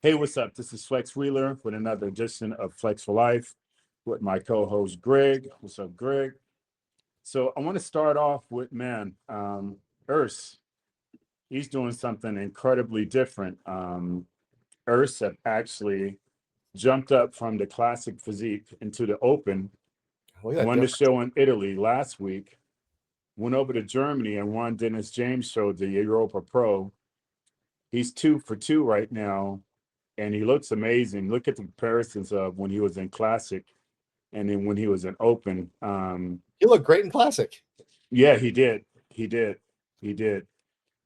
Hey, what's up? This is Flex Wheeler with another edition of Flex for Life with my co-host Greg. What's up, Greg? So I want to start off with Urs. He's doing something incredibly different. Urs have actually jumped up from the classic physique into the open. Look at that Won the difference. show in Italy last week. Went over to Germany and won Dennis James show, the Europa Pro. He's 2 for 2 right now, and he looks amazing. Look at the comparisons of when he was in classic and then when he was in open. You look great in classic. Yeah, he did. He did. He did.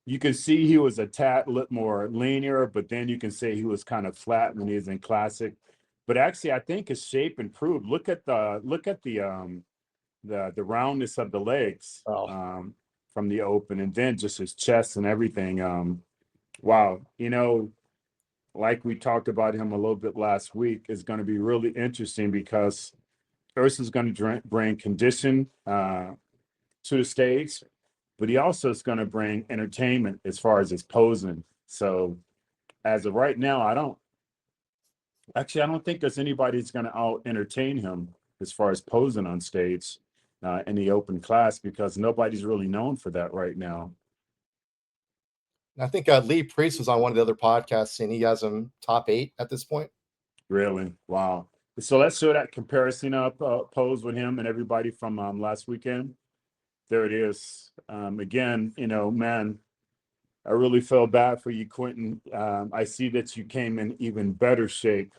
You can see he was a tad more linear, but then you can say he was kind of flat when he was in classic. But actually, I think his shape improved. Look at the roundness of the legs Oh, from the open, and then just his chest and everything. Wow, like we talked about him a little bit last week, is going to be really interesting because Urs is going to bring condition to the stage, but he also is going to bring entertainment as far as his posing. So as of right now, I don't think there's anybody that's going to out entertain him as far as posing on stage in the open class, because nobody's really known for that right now. I think Lee Priest was on one of the other podcasts, and he has him top 8 at this point. Really? Wow. So let's show that comparison up pose with him and everybody from last weekend. There it is. Again, man, I really feel bad for you, Quentin. I see that you came in even better shape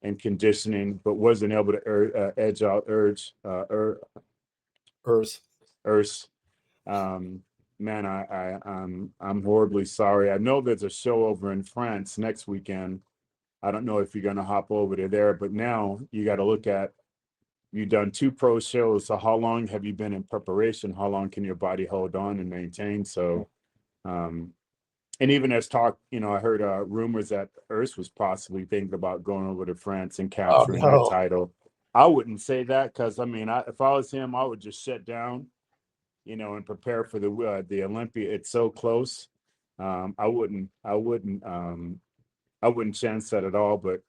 and conditioning, but wasn't able to edge out Urs. Urs. Man, I'm horribly sorry. I know there's a show over in France next weekend. I don't know if you're going to hop over to there, but now you got to look at, you've done 2 pro shows. So how long have you been in preparation? How long can your body hold on and maintain? So, and even as talk, I heard rumors that Urs was possibly thinking about going over to France and Oh capturing that no. title. I wouldn't say that, because if I was him, I would just shut down, and prepare for the Olympia. It's so close. I wouldn't chance that at all. But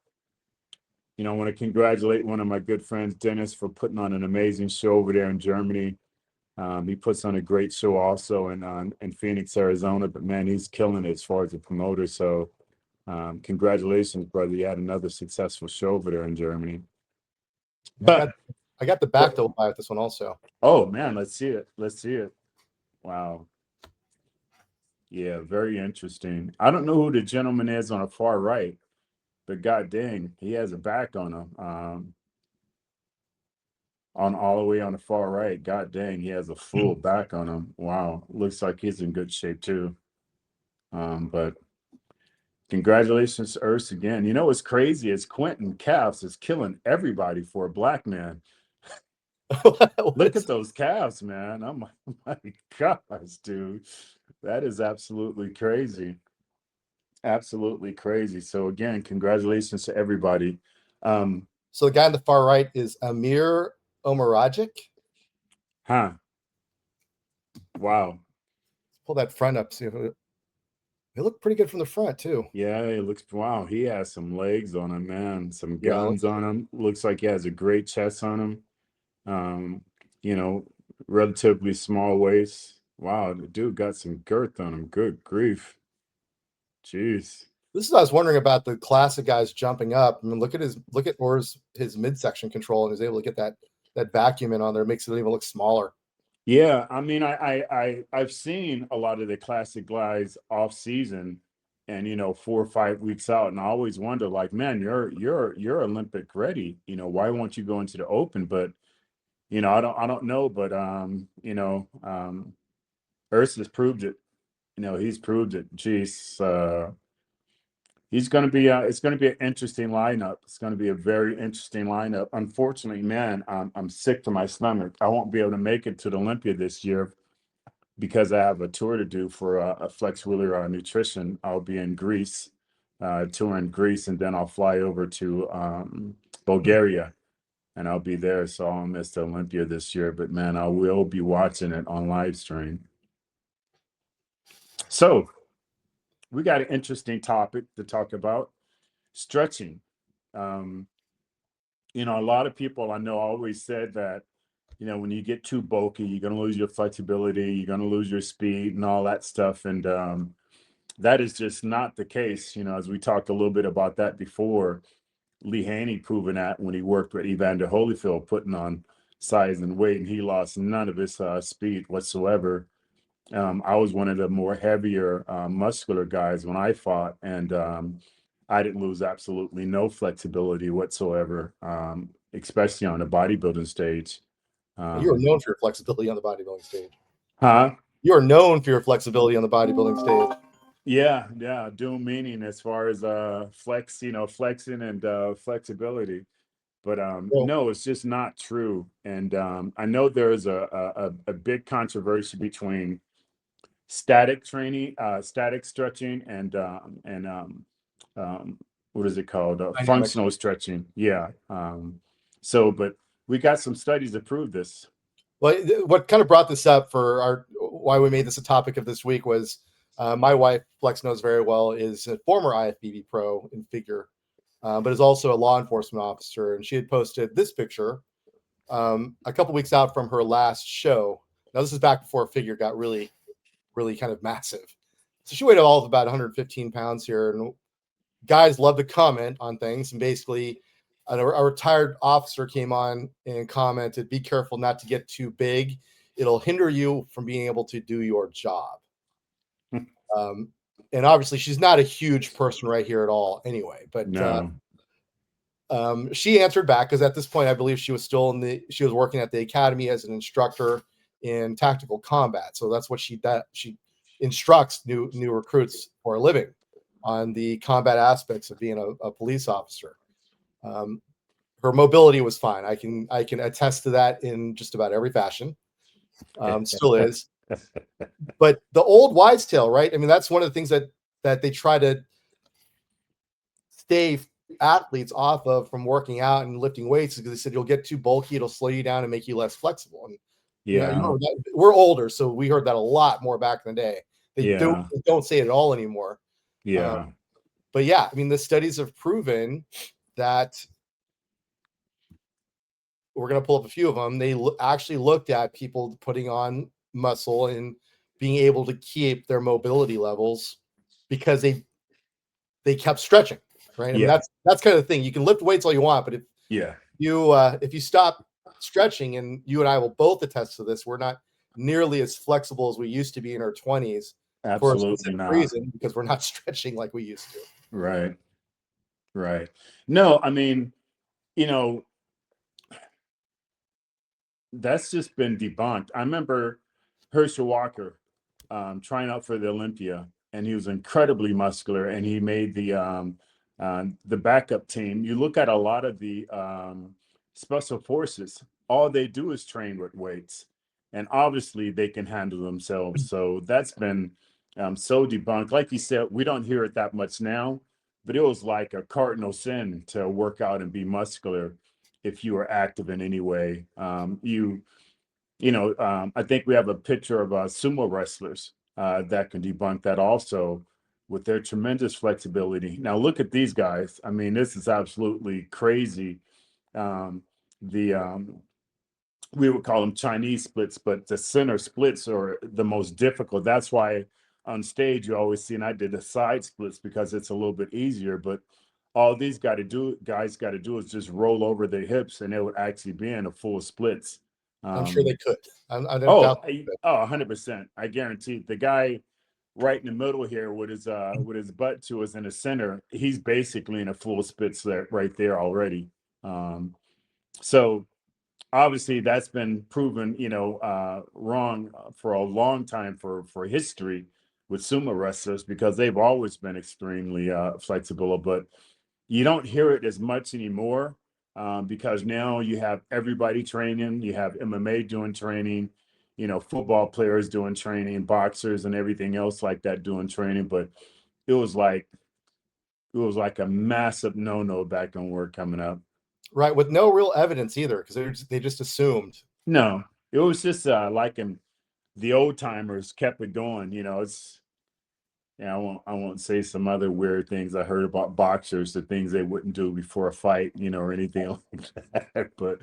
I want to congratulate one of my good friends, Dennis, for putting on an amazing show over there in Germany. He puts on a great show also in Phoenix, Arizona. But man, he's killing it as far as a promoter. So congratulations, brother. You had another successful show over there in Germany. But I got the back to buy with this one also. oh man, let's see it. Let's see it. Wow. Yeah, very interesting. I don't know who the gentleman is on the far right, but god dang, he has a back on him. On all the way on the far right, god dang, he has a full back on him. Wow, looks like he's in good shape too. But congratulations to Urs again. What's crazy is Quentin calves is killing everybody for a black man. Look at those calves, man. Oh my gosh, dude. That is absolutely crazy. Absolutely crazy. So again, congratulations to everybody. So the guy on the far right is Amir Omaragic. Huh. Wow. Pull that front up. See if it looked pretty good from the front too. Yeah, it looks, wow, he has some legs on him, man. Some Yeah, guns on him. Looks like he has a great chest on him. You know, relatively small waist. Wow, the dude got some girth on him. Good grief. Jeez. This is what I was wondering about the classic guys jumping up. I mean, look at Urs, his midsection control, and he's able to get that vacuum in on there. It makes it even look smaller. Yeah, I've seen a lot of the classic guys off season, and 4 or 5 weeks out, and I always wonder, like, man, you're Olympic ready. Why won't you go into the open? But I don't know, but Urs has proved it. He's proved it. Jeez, he's going to be. It's going to be an interesting lineup. It's going to be a very interesting lineup. Unfortunately, man, I'm sick to my stomach. I won't be able to make it to the Olympia this year because I have a tour to do for a Flex Wheeler Nutrition. I'll be in Greece, touring Greece, and then I'll fly over to Bulgaria, and I'll be there. So I'll miss the Olympia this year. But man, I will be watching it on live stream. So we got an interesting topic to talk about. stretching. Um, a lot of people I know always said that, when you get too bulky, you're going to lose your flexibility, you're going to lose your speed and all that stuff. And that is just not the case. As we talked a little bit about that before, Lee Haney proven that when he worked with Evander Holyfield, putting on size and weight, and he lost none of his speed whatsoever. I was one of the more heavier muscular guys when I fought, and I didn't lose absolutely no flexibility whatsoever, especially on the bodybuilding stage. You are known for your flexibility on the bodybuilding stage. Huh? You are known for your flexibility on the bodybuilding stage. Yeah, doom meaning as far as flexing and flexibility. But Well, no, it's just not true. And I know there is a big controversy between static training, static stretching, and what is it called? dynamic. Functional stretching. Yeah. But we got some studies to prove this. Well, what kind of brought this up for why we made this a topic of this week was my wife, Flex knows very well, is a former IFBB pro in figure, but is also a law enforcement officer. And she had posted this picture a couple weeks out from her last show. Now, this is back before figure got really, really kind of massive. So she weighed all of about 115 pounds here. And guys love to comment on things. And basically, a retired officer came on and commented, be careful not to get too big. It'll hinder you from being able to do your job. And obviously, she's not a huge person right here at all anyway. But No. she answered back because at this point, I believe she was working at the academy as an instructor in tactical combat. So that's what she instructs new recruits for a living on the combat aspects of being a police officer. Her mobility was fine. I can attest to that in just about every fashion. Still is. But the old wives' tale, right? I mean, that's one of the things that they try to stay athletes off of from working out and lifting weights, because they said you'll get too bulky, it'll slow you down and make you less flexible. And Yeah. we're older, so we heard that a lot more back in the day. They Yeah. don't say it at all anymore. Yeah. But yeah, I mean, the studies have proven that. We're going to pull up a few of them. They actually looked at people putting on muscle and being able to keep their mobility levels because they kept stretching, right? I mean, that's kind of the thing. You can lift weights all you want, but if you stop stretching, and you and I will both attest to this, we're not nearly as flexible as we used to be in our 20s. For a Absolutely specific not. reason, because we're not stretching like we used to. Right. No, I mean, that's just been debunked. I remember Herschel Walker trying out for the Olympia, and he was incredibly muscular, and he made the backup team. You look at a lot of the special forces, all they do is train with weights, and obviously they can handle themselves. So that's been so debunked. Like you said, we don't hear it that much now, but it was like a cardinal sin to work out and be muscular if you are active in any way. I think we have a picture of sumo wrestlers that can debunk that also with their tremendous flexibility. Now look at these guys. I mean, this is absolutely crazy. The We would call them Chinese splits, but the center splits are the most difficult. That's why on stage you always see, and I did the side splits because it's a little bit easier. But all these guys got to do is just roll over their hips, and it would actually be in a full splits. I'm sure they could. I don't Oh, doubt. 100%. I guarantee the guy right in the middle here with his butt to us in the center, he's basically in a full splits right there already. So obviously that's been proven, wrong for a long time for history with sumo wrestlers, because they've always been extremely flexible. But you don't hear it as much anymore because now you have everybody training. You have MMA doing training, football players doing training, boxers and everything else like that doing training. But it was like a massive no-no back when we're coming up. Right, with no real evidence either, because they just assumed. No, it was just the old timers kept it going. Yeah, I won't say some other weird things I heard about boxers, the things they wouldn't do before a fight, or anything like that. But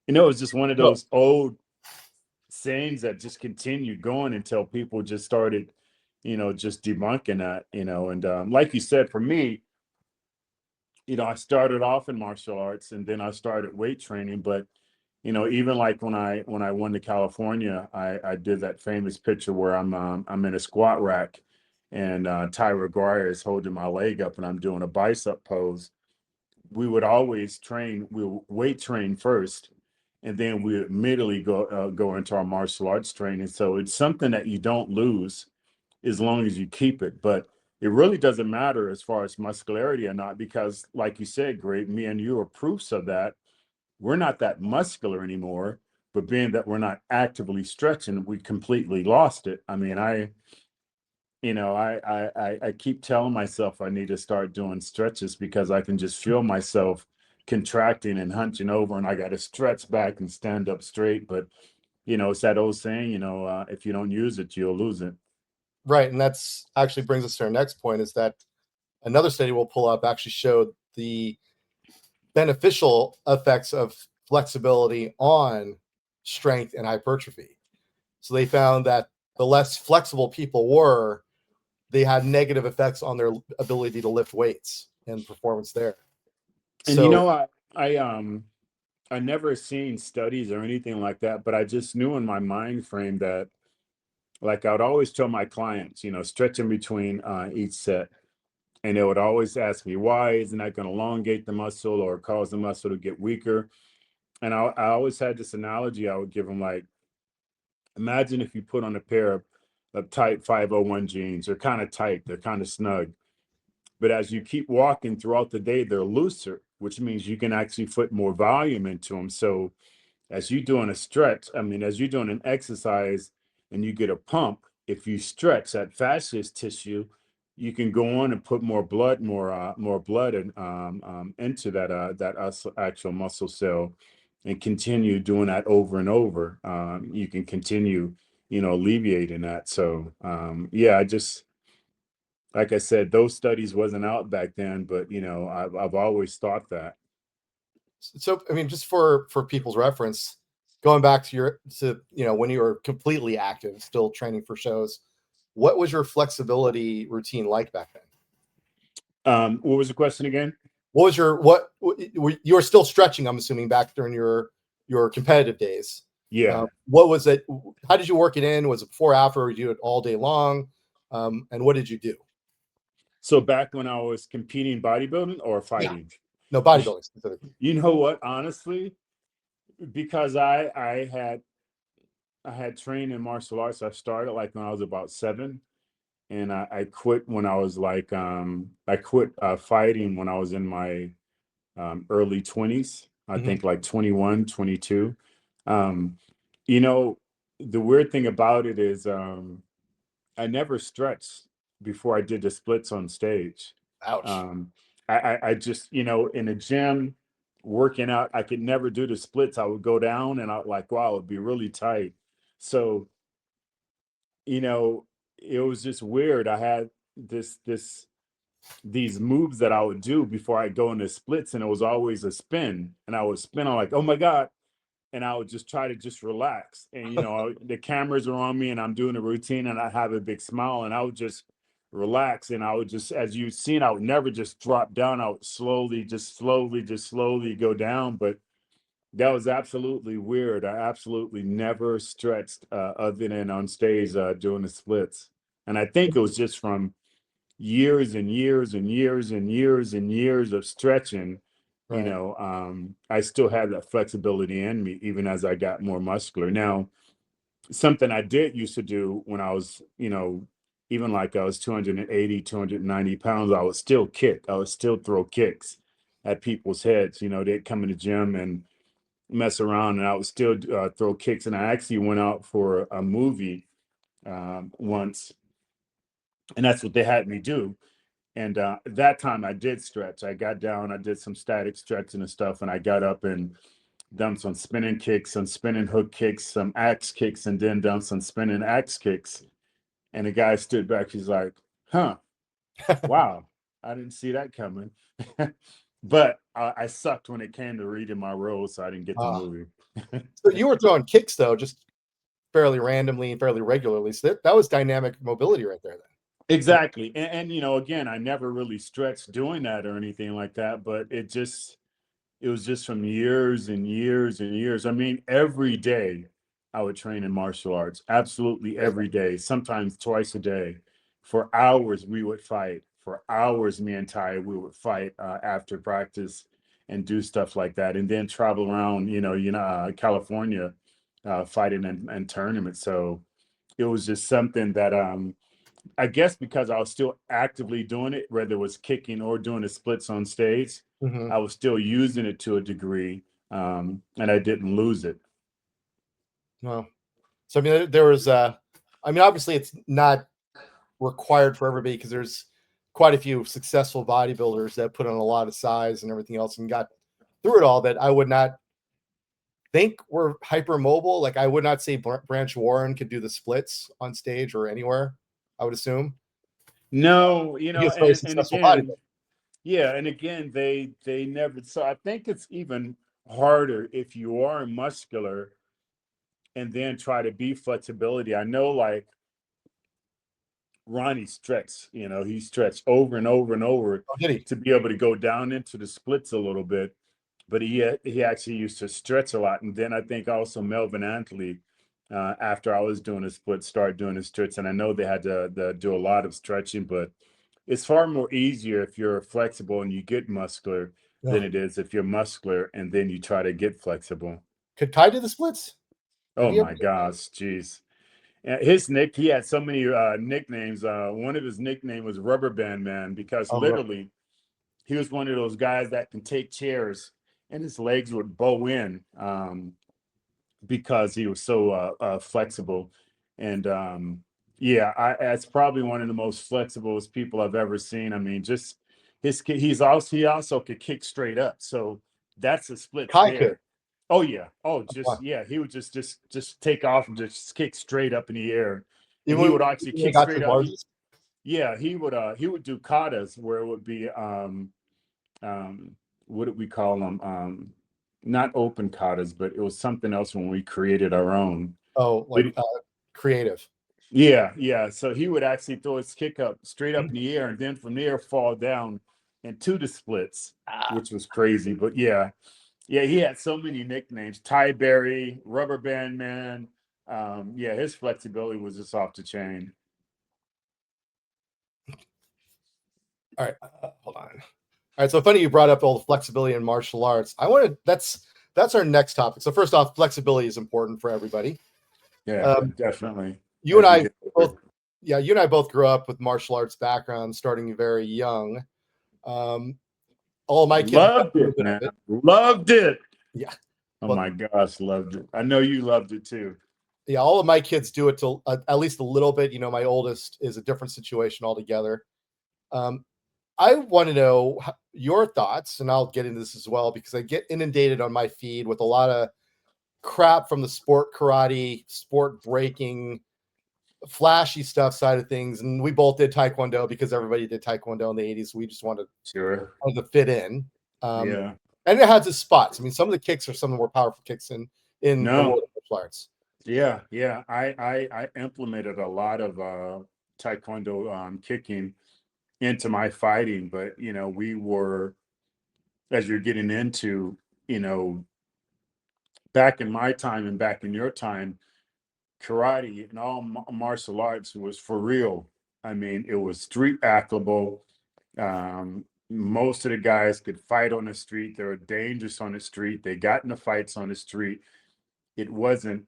it's just one of No, those old sayings that just continued going until people just started, just debunking that, and like you said, for me, I started off in martial arts and then I started weight training. But, even like when I went to California, I did that famous picture where I'm in a squat rack and Tyra Guire is holding my leg up and I'm doing a bicep pose. We would always train, we would weight train first, and then we would immediately go into our martial arts training. So it's something that you don't lose as long as you keep it. But it really doesn't matter as far as muscularity or not, because like you said, great, me and you are proofs of that. We're not that muscular anymore, but being that we're not actively stretching, we completely lost it. I mean, I keep telling myself I need to start doing stretches because I can just feel myself contracting and hunching over, and I got to stretch back and stand up straight. But it's that old saying, if you don't use it, you'll lose it. right, and that's actually brings us to our next point is that another study we'll pull up actually showed the beneficial effects of flexibility on strength and hypertrophy. So they found that the less flexible people were, they had negative effects on their ability to lift weights and performance there. And So I never seen studies or anything like that, but I just knew in my mind frame that, like, I would always tell my clients, stretch in between each set. And they would always ask me, why isn't that going to elongate the muscle or cause the muscle to get weaker? And I always had this analogy I would give them, like, imagine if you put on a pair of tight 501 jeans. They're kind of tight, they're kind of snug. But as you keep walking throughout the day, they're looser, which means you can actually put more volume into them. So as you're doing a stretch, I mean, as you're doing an exercise and you get a pump, if you stretch that fascious tissue, you can go on and put more blood into that actual muscle cell, and continue doing that over and over. You can continue, alleviating that. So yeah, I just, like I said, those studies wasn't out back then, but I've always thought that. I mean, just for people's reference, going back to when you were completely active, still training for shows, what was your flexibility routine like back then? What was the question again? What was you were still stretching? I'm assuming back during your competitive days. Yeah. What was it? How did you work it in? Was it before, after? Or did you do it all day long? And what did you do? So back when I was competing bodybuilding or Yeah, fighting, no bodybuilding specifically. you know what? Honestly, because I had trained in martial arts. I started like when I was about 7, and I quit when I was like I quit fighting when I was in my early 20s. I Hmm. think like 21, 22. Um, you know, the weird thing about it is I never stretched before I did the splits on stage. Ouch. Um, I just, in the gym working out, I could never do the splits. I would go down and I like, wow, it'd be really tight. So, you know, it was just weird. I had these moves that I would do before I go into splits, and it was always a spin. And I would spin. I'm like, oh my God, and I would just try to just relax. And the cameras are on me, and I'm doing a routine, and I have a big smile, and I would just relax, and I would just, as you've seen, I would never just drop down. I would slowly go down. But that was absolutely weird. I absolutely never stretched other than on stage doing the splits, and I think it was just from years and years and years and years and years of stretching. Right. I still had that flexibility in me even as I got more muscular. Now, something I did used to do when I was, even like I was 280, 290 pounds, I would still kick. I would still throw kicks at people's heads. They'd come in the gym and mess around, and I would still throw kicks. And I actually went out for a movie once, and that's what they had me do. And that time I did stretch. I got down, I did some static stretching and stuff, and I got up and done some spinning kicks, some spinning hook kicks, some axe kicks, and then done some spinning axe kicks. And the guy stood back. He's like, Huh. Wow. I didn't see that coming. But I sucked when it came to reading my roles, so I didn't get the Ah, movie. so you were throwing kicks though, just fairly randomly and fairly regularly. So that was dynamic mobility right there. Then. Exactly. And you know, again, I never really stretched doing that or anything like that, but it was just from years and years and years. I mean, every day I would train in martial arts, absolutely every day, sometimes twice a day. For hours, we would fight. For hours, me and Ty, we would fight after practice and do stuff like that, and then travel around, California, fighting in tournaments. So it was just something that I guess because I was still actively doing it, whether it was kicking or doing the splits on stage, Hmm. I was still using it to a degree, and I didn't lose it. Well, so I mean, there was. I mean, obviously, it's not required for everybody because there's quite a few successful bodybuilders that put on a lot of size and everything else and got through it all that I would not think were hypermobile. Like I would not say Branch Warren could do the splits on stage or anywhere. I would assume No, he was a very and successful again, bodybuilder. yeah, and again, they never. So I think it's even harder if you are muscular and then try to be flexibility. I know, like Ronnie stretched, he stretched over and over and over Oh, did he? to be able to go down into the splits a little bit. But he actually used to stretch a lot. And then I think also Melvin Antley, after I was doing a split, started doing the stretch. And I know they had to do a lot of stretching, but it's far more easier if you're flexible and you get muscular than No. it is if you're muscular and then you try to get flexible. Could Kai do the splits? Did Oh he ever? my gosh, geez. He had so many nicknames. One of his nicknames was Rubber Band Man because Oh, right. literally he was one of those guys that can take chairs and his legs would bow in, because he was so flexible. And yeah, that's probably one of the most flexible people I've ever seen. I mean, just he also could kick straight up. So that's the splits Kai could. there. Oh yeah. Oh, Wow. just yeah. He would just take off and just kick straight up in the air, and Even he when would actually when they kick got to straight his up. largest. Yeah, he would do katas where it would be um what did we call them? Not open katas, but it was something else when we created our own. Oh, But like creative. yeah, yeah. So he would actually throw his kick up straight up in the air and then from there fall down into the splits, Ah, which was crazy. But yeah, yeah, he had so many nicknames. Ty Berry, Rubber Band Man. Yeah, his flexibility was just off the chain. all right. Hold on. All right, so funny you brought up all the flexibility in martial arts. I wanted that's our next topic. So first off, flexibility is important for everybody. Yeah, Um, definitely. you and As you I get both, older. yeah, you and I both grew up with martial arts backgrounds, starting very young. Um, all of my kids have Loved a little it, bit man. of it. Loved it. Yeah, Oh but my gosh, loved it. I know you loved it too. yeah, all of my kids do it to at least a little bit. You know, my oldest is a different situation altogether. Um, I want to know your thoughts, and I'll get into this as well because I get inundated on my feed with a lot of crap from the sport karate, sport breaking, flashy stuff side of things. And we both did taekwondo because everybody did taekwondo in the 80s. We just Sure. wanted to fit in. Um, Yeah. and it has its spots. I mean, some of the kicks are some of the more powerful kicks in the No. world of martial arts. Yeah, yeah. I implemented a lot of taekwondo kicking into my fighting, but we were, as you're getting into, you know, back in my time and back in your time, karate and all martial arts was for real. I mean, it was street actable. Most of the guys could fight on the street. They were dangerous on the street. They got into fights on the street. It wasn't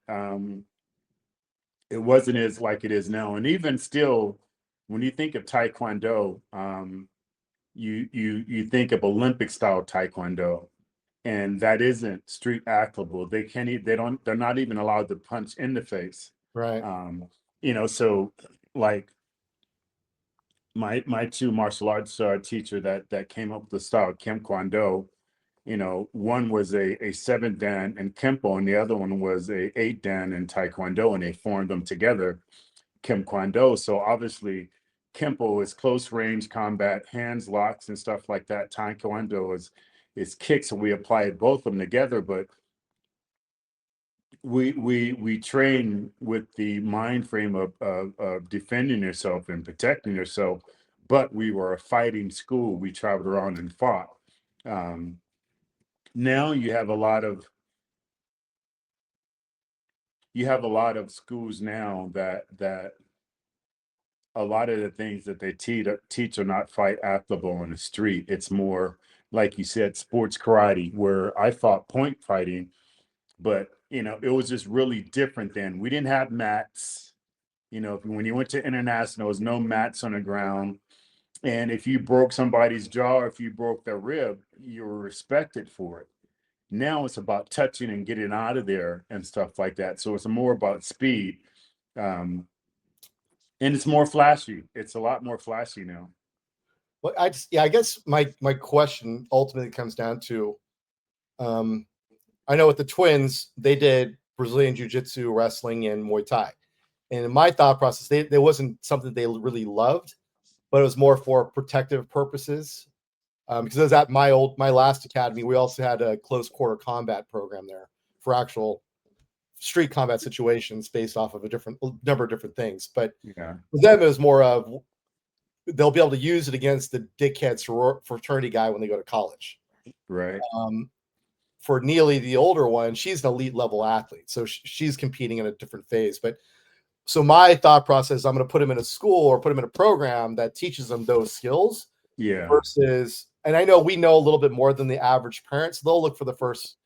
it wasn't as like it is now. And even still, when you think of taekwondo, you think of Olympic style taekwondo, and that isn't street actable. They can't. They're not even allowed to punch in the face. Right. Um, so like my two martial arts teacher that came up with the style Kim Kwando. One was a 7 dan in Kempo, and the other one was a 8 dan in Taekwondo, and they formed them together, Kim Kwando. So obviously, Kempo is close range combat, hands, locks, and stuff like that. Taekwondo is kicks, and we apply both of them together. But we train with the mind frame of defending yourself and protecting yourself. But we were a fighting school. We traveled around and fought. Um, Now you have a lot of schools now that a lot of the things that they teach are not fight applicable on the street. It's more like you said, sports karate, where I fought point fighting, but it was just really different then. We didn't have mats. When you went to international, there was no mats on the ground. And if you broke somebody's jaw, or if you broke their rib, you were respected for it. Now it's about touching and getting out of there and stuff like that. So it's more about speed. Um, and it's more flashy. It's a lot more flashy now. Well, I guess my question ultimately comes down to, I know with the twins, they did Brazilian Jiu-Jitsu, wrestling, and Muay Thai. And in my thought process, there wasn't something they really loved, but it was more for protective purposes. Because it was at my last academy, we also had a close quarter combat program there for actual street combat situations based off of a number of different things. But Yeah. with them, it was more of they'll be able to use it against the dickhead fraternity guy when they go to college. Right. For Neely, the older one, she's an elite level athlete, so she's competing in a different phase. But so my thought process, I'm going to put him in a school or put him in a program that teaches them those skills. Yeah. Versus, and I know we know a little bit more than the average parents. They'll look for the first,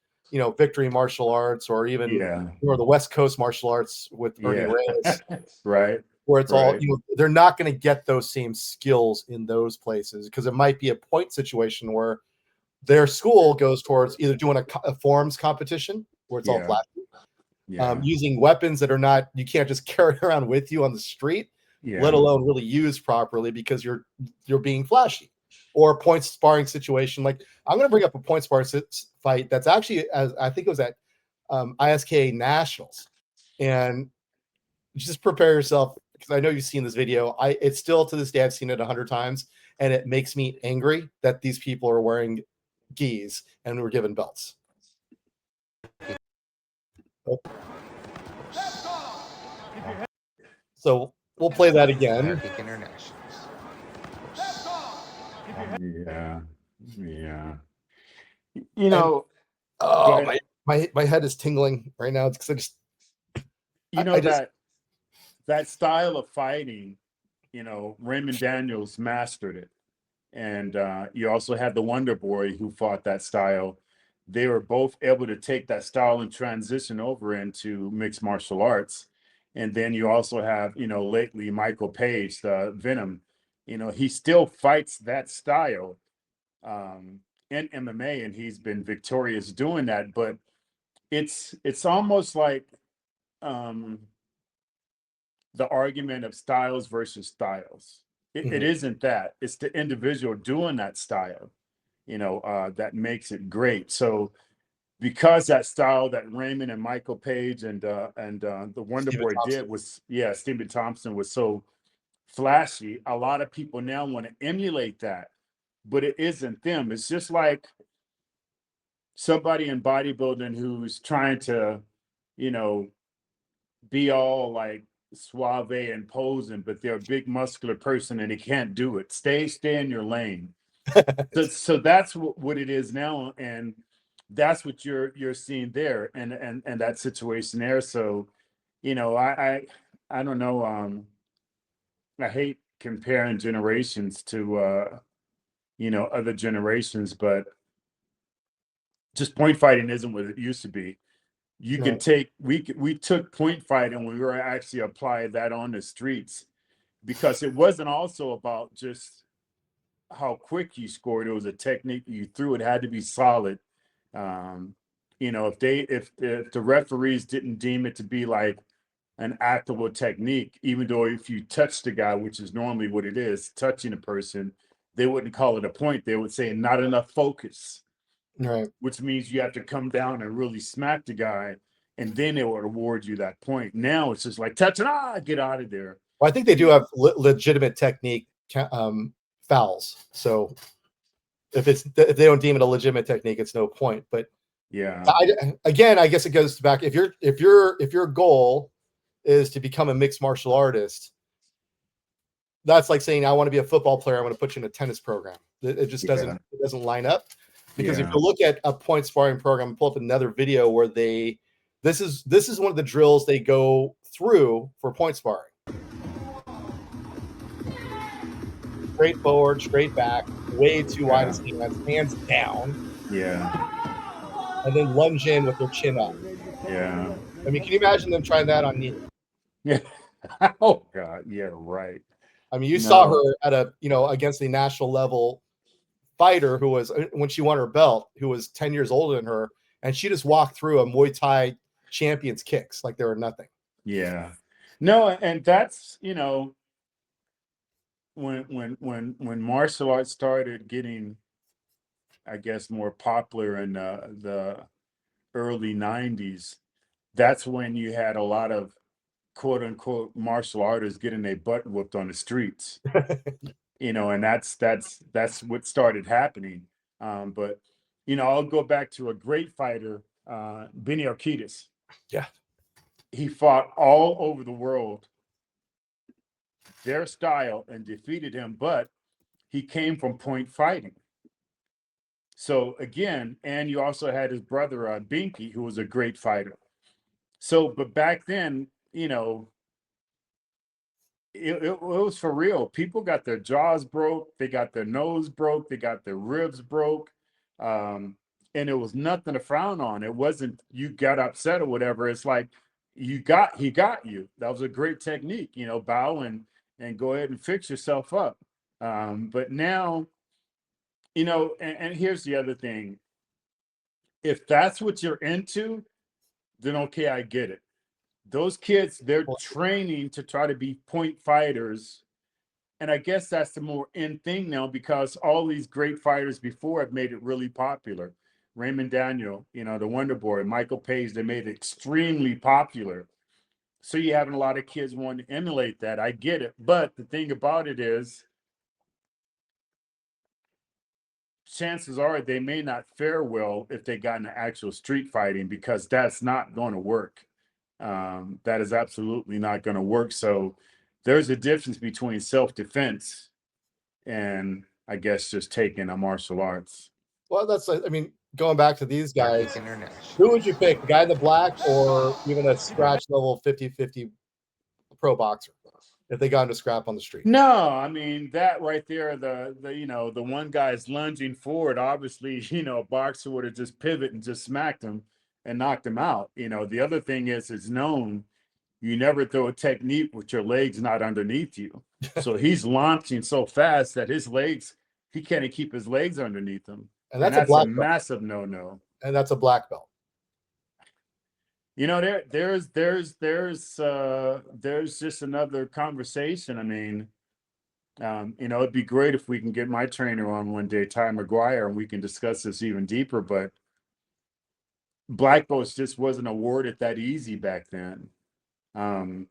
victory martial arts, or even the West Coast martial arts with Ernie Reyes, Right. where it's all, Right. they're not going to get those same skills in those places, because it might be a point situation where their school goes towards either doing a forms competition where it's all Yeah. flashy, using weapons that are not, you can't just carry around with you on the street, Yeah. let alone really used properly, because you're being flashy. Or a point sparring situation. Like, I'm going to bring up a point sparring fight that's actually, as I think it was at ISK Nationals, and just prepare yourself, because I know you've seen this video. It's still, to this day, I've seen it 100 times, and it makes me angry that these people are wearing gis and were given belts. So we'll play that again. Yeah. Yeah. Oh, my head is tingling right now because I just that style of fighting, Raymond Daniels mastered it. And you also had the Wonder Boy who fought that style. They were both able to take that style and transition over into mixed martial arts. And then you also have, lately Michael Page, the Venom. He still fights that style in MMA, and he's been victorious doing that. But it's almost like the argument of styles versus styles. It isn't that. It's the individual doing that style, that makes it great. So because that style that Raymond and Michael Page and the Wonder Boy did was, Stephen Thompson was so flashy, a lot of people now want to emulate that, but it isn't them. It's just like somebody in bodybuilding who's trying to, be all like suave and posing, but they're a big muscular person and they can't do it. Stay in your lane. So that's what it is now, and that's what you're seeing there, and that situation there. So, I don't know. I hate comparing generations to other generations, but just point fighting isn't what it used to be. You can take we took point fighting when we were actually applied that on the streets, because it wasn't also about just how quick you scored. It was a technique you threw. It had to be solid. If the referees didn't deem it to be like an actable technique, even though if you touch the guy, which is normally what it is, touching a person, they wouldn't call it a point. They would say not enough focus. Right. Which means you have to come down and really smack the guy, and then they will award you that point. Now it's just like touch it, get out of there. Well, I think they do have legitimate technique fouls. So if they don't deem it a legitimate technique, it's no point. But Yeah. Again, I guess it goes back. If your goal is to become a mixed martial artist, that's like saying I want to be a football player. I'm going to put you in a tennis program. It just doesn't line up. Because if you look at a point sparring program, pull up another video where this is one of the drills they go through for point sparring. Straight forward, straight back, way too wide of stance, hands down. Yeah. And then lunge in with their chin up. Yeah. I mean, can you imagine them trying that on Neely? Yeah. Oh God. Yeah. Right. I mean, you saw her at against the national level fighter who was, when she won her belt, who was 10 years older than her, and she just walked through a Muay Thai champion's kicks like they were nothing. Yeah. No, and that's, when martial arts started getting, I guess, more popular in the early 90s, that's when you had a lot of quote unquote martial artists getting their butt whooped on the streets. And that's what started happening. But I'll go back to a great fighter, Benny Urquidez. Yeah. He fought all over the world, their style, and defeated him, but he came from point fighting. So again, and you also had his brother Binky, who was a great fighter. So, but back then, it was for real. People got their jaws broke, they got their nose broke, they got their ribs broke, and it was nothing to frown on. It wasn't you got upset or whatever. It's like he got you. That was a great technique, bow and go ahead and fix yourself up. But now, and here's the other thing. If that's what you're into, then okay, I get it. Those kids, they're training to try to be point fighters. And I guess that's the more in thing now because all these great fighters before have made it really popular. Raymond Daniel, the Wonder Boy, Michael Page, they made it extremely popular. So you're having a lot of kids wanting to emulate that. I get it. But the thing about it is, chances are they may not fare well if they got into actual street fighting because that's not going to work. That is absolutely not going to work. So there's a difference between self-defense and I guess just taking a martial arts. Well, going back to these guys, who would you pick, the guy in the black or even a scratch level 50-50 pro boxer if they got into scrap on the street? No, I mean that right there, the one guy's lunging forward. Obviously, a boxer would have just pivoted and just smacked him and knocked him out. The other thing is it's known you never throw a technique with your legs not underneath you. So he's launching so fast that he can't keep his legs underneath him. And that's a massive no-no. And that's a black belt. There's just another conversation. I mean, it'd be great if we can get my trainer on one day, Ty McGuire, and we can discuss this even deeper, but black belts just wasn't awarded that easy back then. I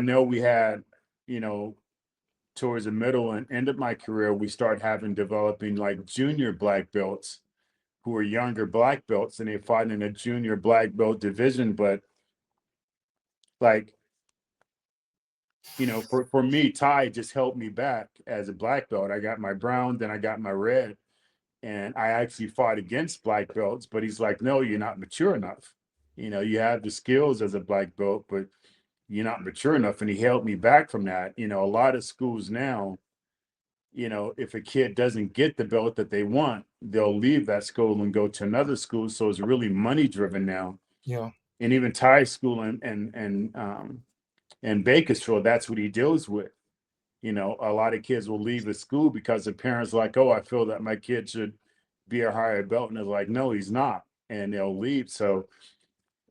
know we had, towards the middle and end of my career, we start developing like junior black belts who were younger black belts and they fought in a junior black belt division. But like, for me, Ty just helped me back as a black belt. I got my brown, then I got my red. And I actually fought against black belts, but he's like, no, you're not mature enough. You have the skills as a black belt, but you're not mature enough. And he held me back from that. A lot of schools now, if a kid doesn't get the belt that they want, they'll leave that school and go to another school. So it's really money driven now. Yeah. And even Thai school and Bakersfield, that's what he deals with. A lot of kids will leave the school because the parents are like, oh, I feel that my kid should be a higher belt. And they're like, no, he's not. And they'll leave. So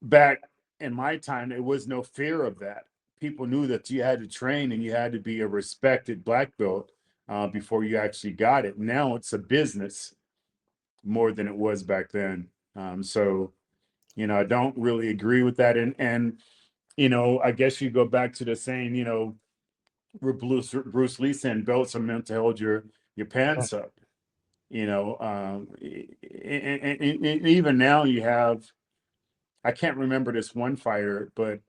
back in my time, there was no fear of that. People knew that you had to train and you had to be a respected black belt before you actually got it. Now it's a business more than it was back then. So, I don't really agree with that. And I guess you go back to the saying, Bruce Lee saying belts are meant to hold your pants up. And even now you have, I can't remember this one fighter, but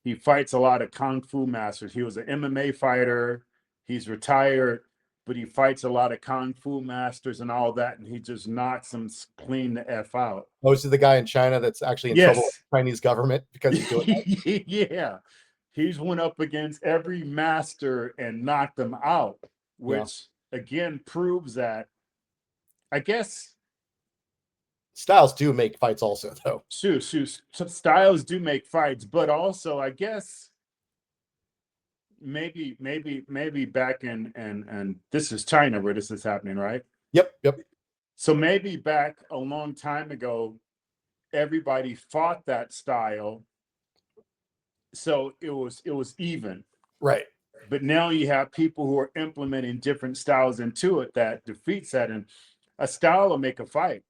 he fights a lot of kung fu masters. He was an MMA fighter. He's retired, but he fights a lot of kung fu masters and all that, and he just knocks them clean the f out. Oh, is the guy in China that's actually in trouble with the Chinese government because he's doing that? Yeah, he's went up against every master and knocked them out, which again proves that, I guess, styles do make fights also, though. Styles do make fights, but also I guess maybe back in, and this is China where this is happening, right? Yep. So maybe back a long time ago, everybody fought that style, so it was even, right? But now you have people who are implementing different styles into it that defeats that, and a style will make a fight.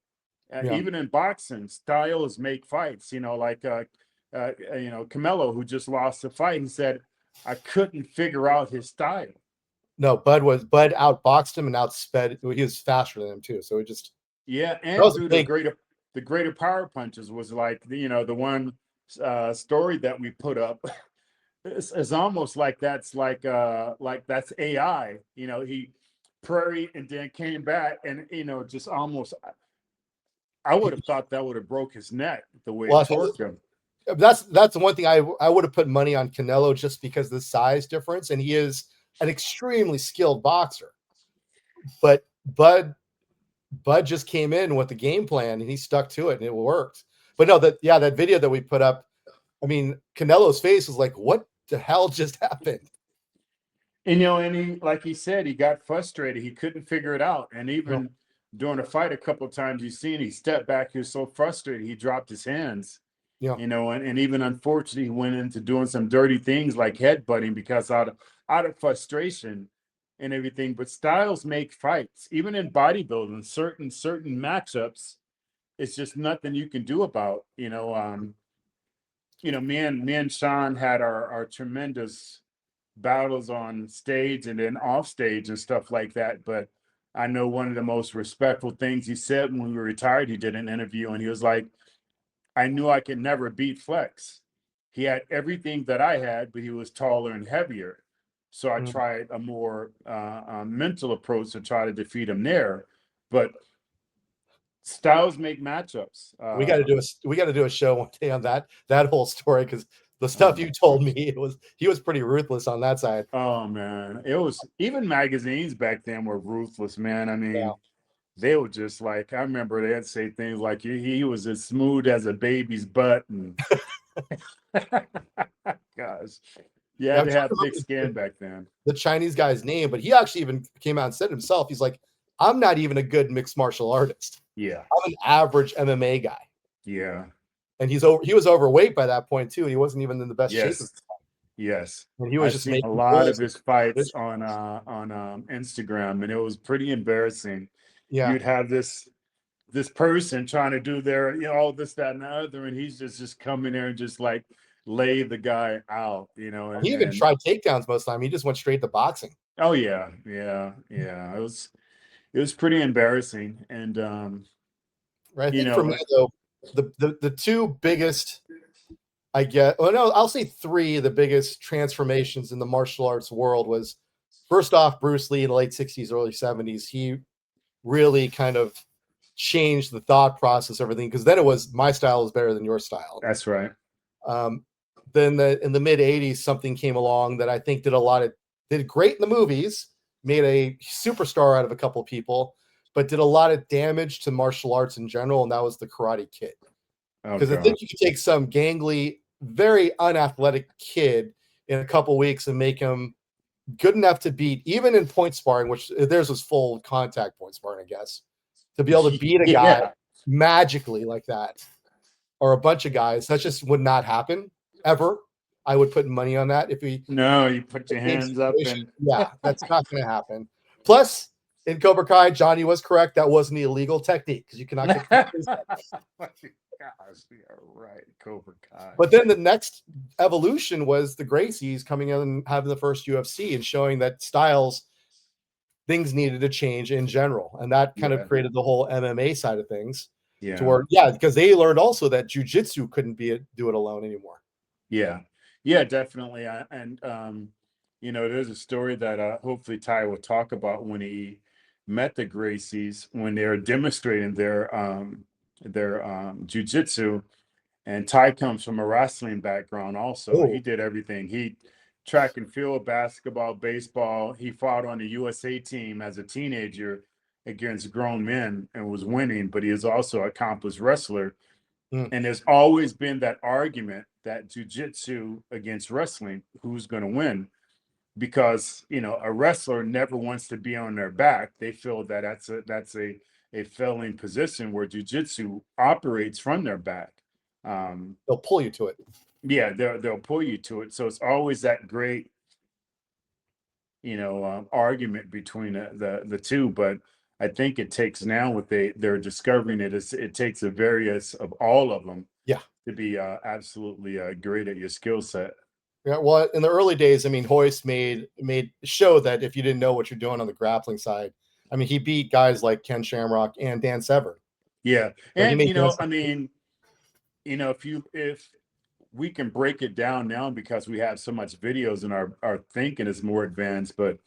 Even in boxing, styles make fights. Like Canelo, who just lost the fight, he said, I couldn't figure out his style. No, Bud outboxed him and outsped. He was faster than him too. So it just and through the greater power punches was like the one story that we put up. It's almost like that's that's AI. He prairie and then came back and just almost. I would have thought that would have broke his neck the way it torqued him. That's the one thing I would have put money on Canelo just because of the size difference, and he is an extremely skilled boxer. But Bud just came in with the game plan and he stuck to it and it worked. But no, that video that we put up, I mean, Canelo's face was like, what the hell just happened? And he, like he said, he got frustrated. He couldn't figure it out. And even during a fight, a couple of times you've seen he stepped back. He was so frustrated he dropped his hands. And even unfortunately, he went into doing some dirty things like headbutting because out of frustration and everything. But styles make fights, even in bodybuilding. Certain matchups, it's just nothing you can do about. Me and Sean had our tremendous battles on stage and then off stage and stuff like that. But I know one of the most respectful things he said when we retired, he did an interview and he was like, I knew I could never beat Flex. He had everything that I had, but he was taller and heavier. So I tried a more mental approach to try to defeat him there. But styles make matchups. We got to do a show one day on that whole story, because the stuff you told me, he was pretty ruthless on that side. Oh man, it was, even magazines back then were ruthless, man. I mean, they were just like, I remember they'd say things like he was as smooth as a baby's butt, and gosh, you had to have thick skin back then. The Chinese guy's name, but he actually even came out and said himself, he's like, I'm not even a good mixed martial artist. Yeah, I'm an average MMA guy. Yeah, and he was overweight by that point too. He wasn't even in the best shape. Yes, and he was just making a lot of his fights on Instagram, and it was pretty embarrassing. Yeah, you'd have this person trying to do their all this, that, and the other, and he's just coming there and just like lay the guy out. And he even tried takedowns most of the time. He just went straight to boxing. Oh yeah. It was pretty embarrassing. And right. I think for me though, the two biggest, I'll say three of the biggest transformations in the martial arts world was, first off, Bruce Lee in the late 60s, early 70s. He really kind of changed the thought process, everything, because then it was, my style is better than your style. That's right. Then in the mid 80s, something came along that I think did great in the movies, made a superstar out of a couple of people, but did a lot of damage to martial arts in general, and that was the Karate Kid. Because I think you could take some gangly, very unathletic kid in a couple weeks and make him good enough to beat, even in point sparring, which theirs was full contact point sparring, I guess, to be able to beat a guy magically like that, or a bunch of guys. That just would not happen ever. I would put money on that. You put your hands up and that's not going to happen. Plus, in Cobra Kai, Johnny was correct. That wasn't the illegal technique, because you cannot get gosh, yeah, right. Cobra Kai. But then the next evolution was the Gracies coming in and having the first UFC and showing that styles, things needed to change in general. And that kind of Yeah, created the whole MMA side of things to yeah, where, yeah, because they learned also that jujitsu couldn't do it alone anymore. yeah, yeah, definitely. And there's a story that hopefully Ty will talk about when he met the Gracies when they were demonstrating their jujitsu. And Ty comes from a wrestling background also. He Oh, did everything. He track and field, basketball, baseball. He fought on the USA team as a teenager against grown men and was winning, but he is also an accomplished wrestler. mm, And there's always been that argument that jujitsu against wrestling, who's going to win? Because a wrestler never wants to be on their back. They feel that that's a failing position where jujitsu operates from their back. they'll pull you to it. Yeah, they'll pull you to it. So it's always that great, argument between the two. But I think it takes now what they're discovering it takes a various of all of them Yeah. to be absolutely great at your skill set. Yeah, well, in the early days, I mean, Hoist made show that if you didn't know what you're doing on the grappling side, I mean, he beat guys like Ken Shamrock and Dan Severn. Yeah, So he and made Dan I Severn. mean, if we can break it down now because we have so much videos and our thinking is more advanced, but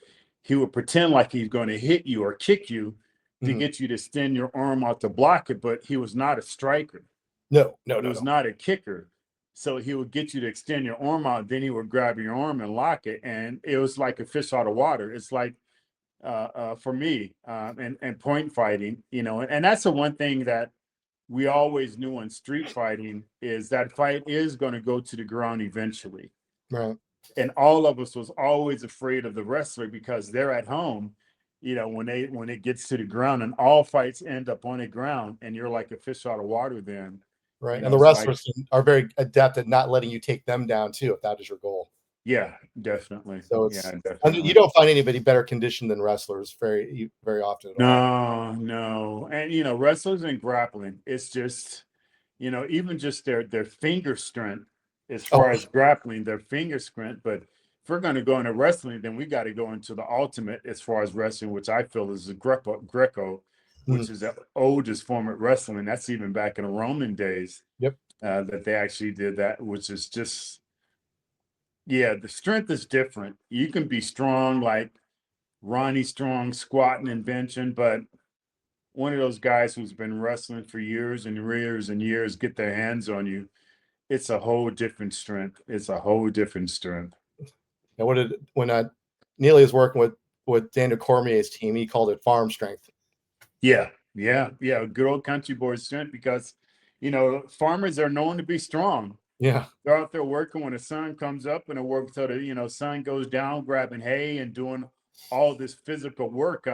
he would pretend like he's going to hit you or kick you to Mhm. get you to extend your arm out to block it, but he was not a striker. No, no, He no, was no. not a kicker. So he would get you to extend your arm out, then he would grab your arm and lock it, and it was like a fish out of water. It's like for me and point fighting, and that's the one thing that we always knew in street fighting is that fight is going to go to the ground eventually. Right. And all of us was always afraid of the wrestler because they're at home, when it gets to the ground, and all fights end up on the ground and you're like a fish out of water then. Right. And the It's like, wrestlers are very adept at not letting you take them down too, if that is your goal. yeah, definitely. So Yeah, and you definitely. don't find anybody better conditioned than wrestlers very often at all. No, no. And wrestlers and grappling, it's just, even just their finger strength as Oh, far as grappling, their finger strength. But if we're going to go into wrestling, then we got to go into the ultimate as far as wrestling, which I feel is the Greco, mm, which is the oldest form of wrestling. That's even back in the Roman days yep. that they actually did that, which is just, yeah, the strength is different. You can be strong like Ronnie Strong squatting and benching, but one of those guys who's been wrestling for years and years and years get their hands on you, it's a whole different strength. It's a whole different strength. And when Neely is working with Daniel Cormier's team, he called it farm strength. Yeah, yeah, yeah. Good old country boy strength because farmers are known to be strong. Yeah. They're out there working when the sun comes up and they work till the sun goes down, grabbing hay and doing all this physical work.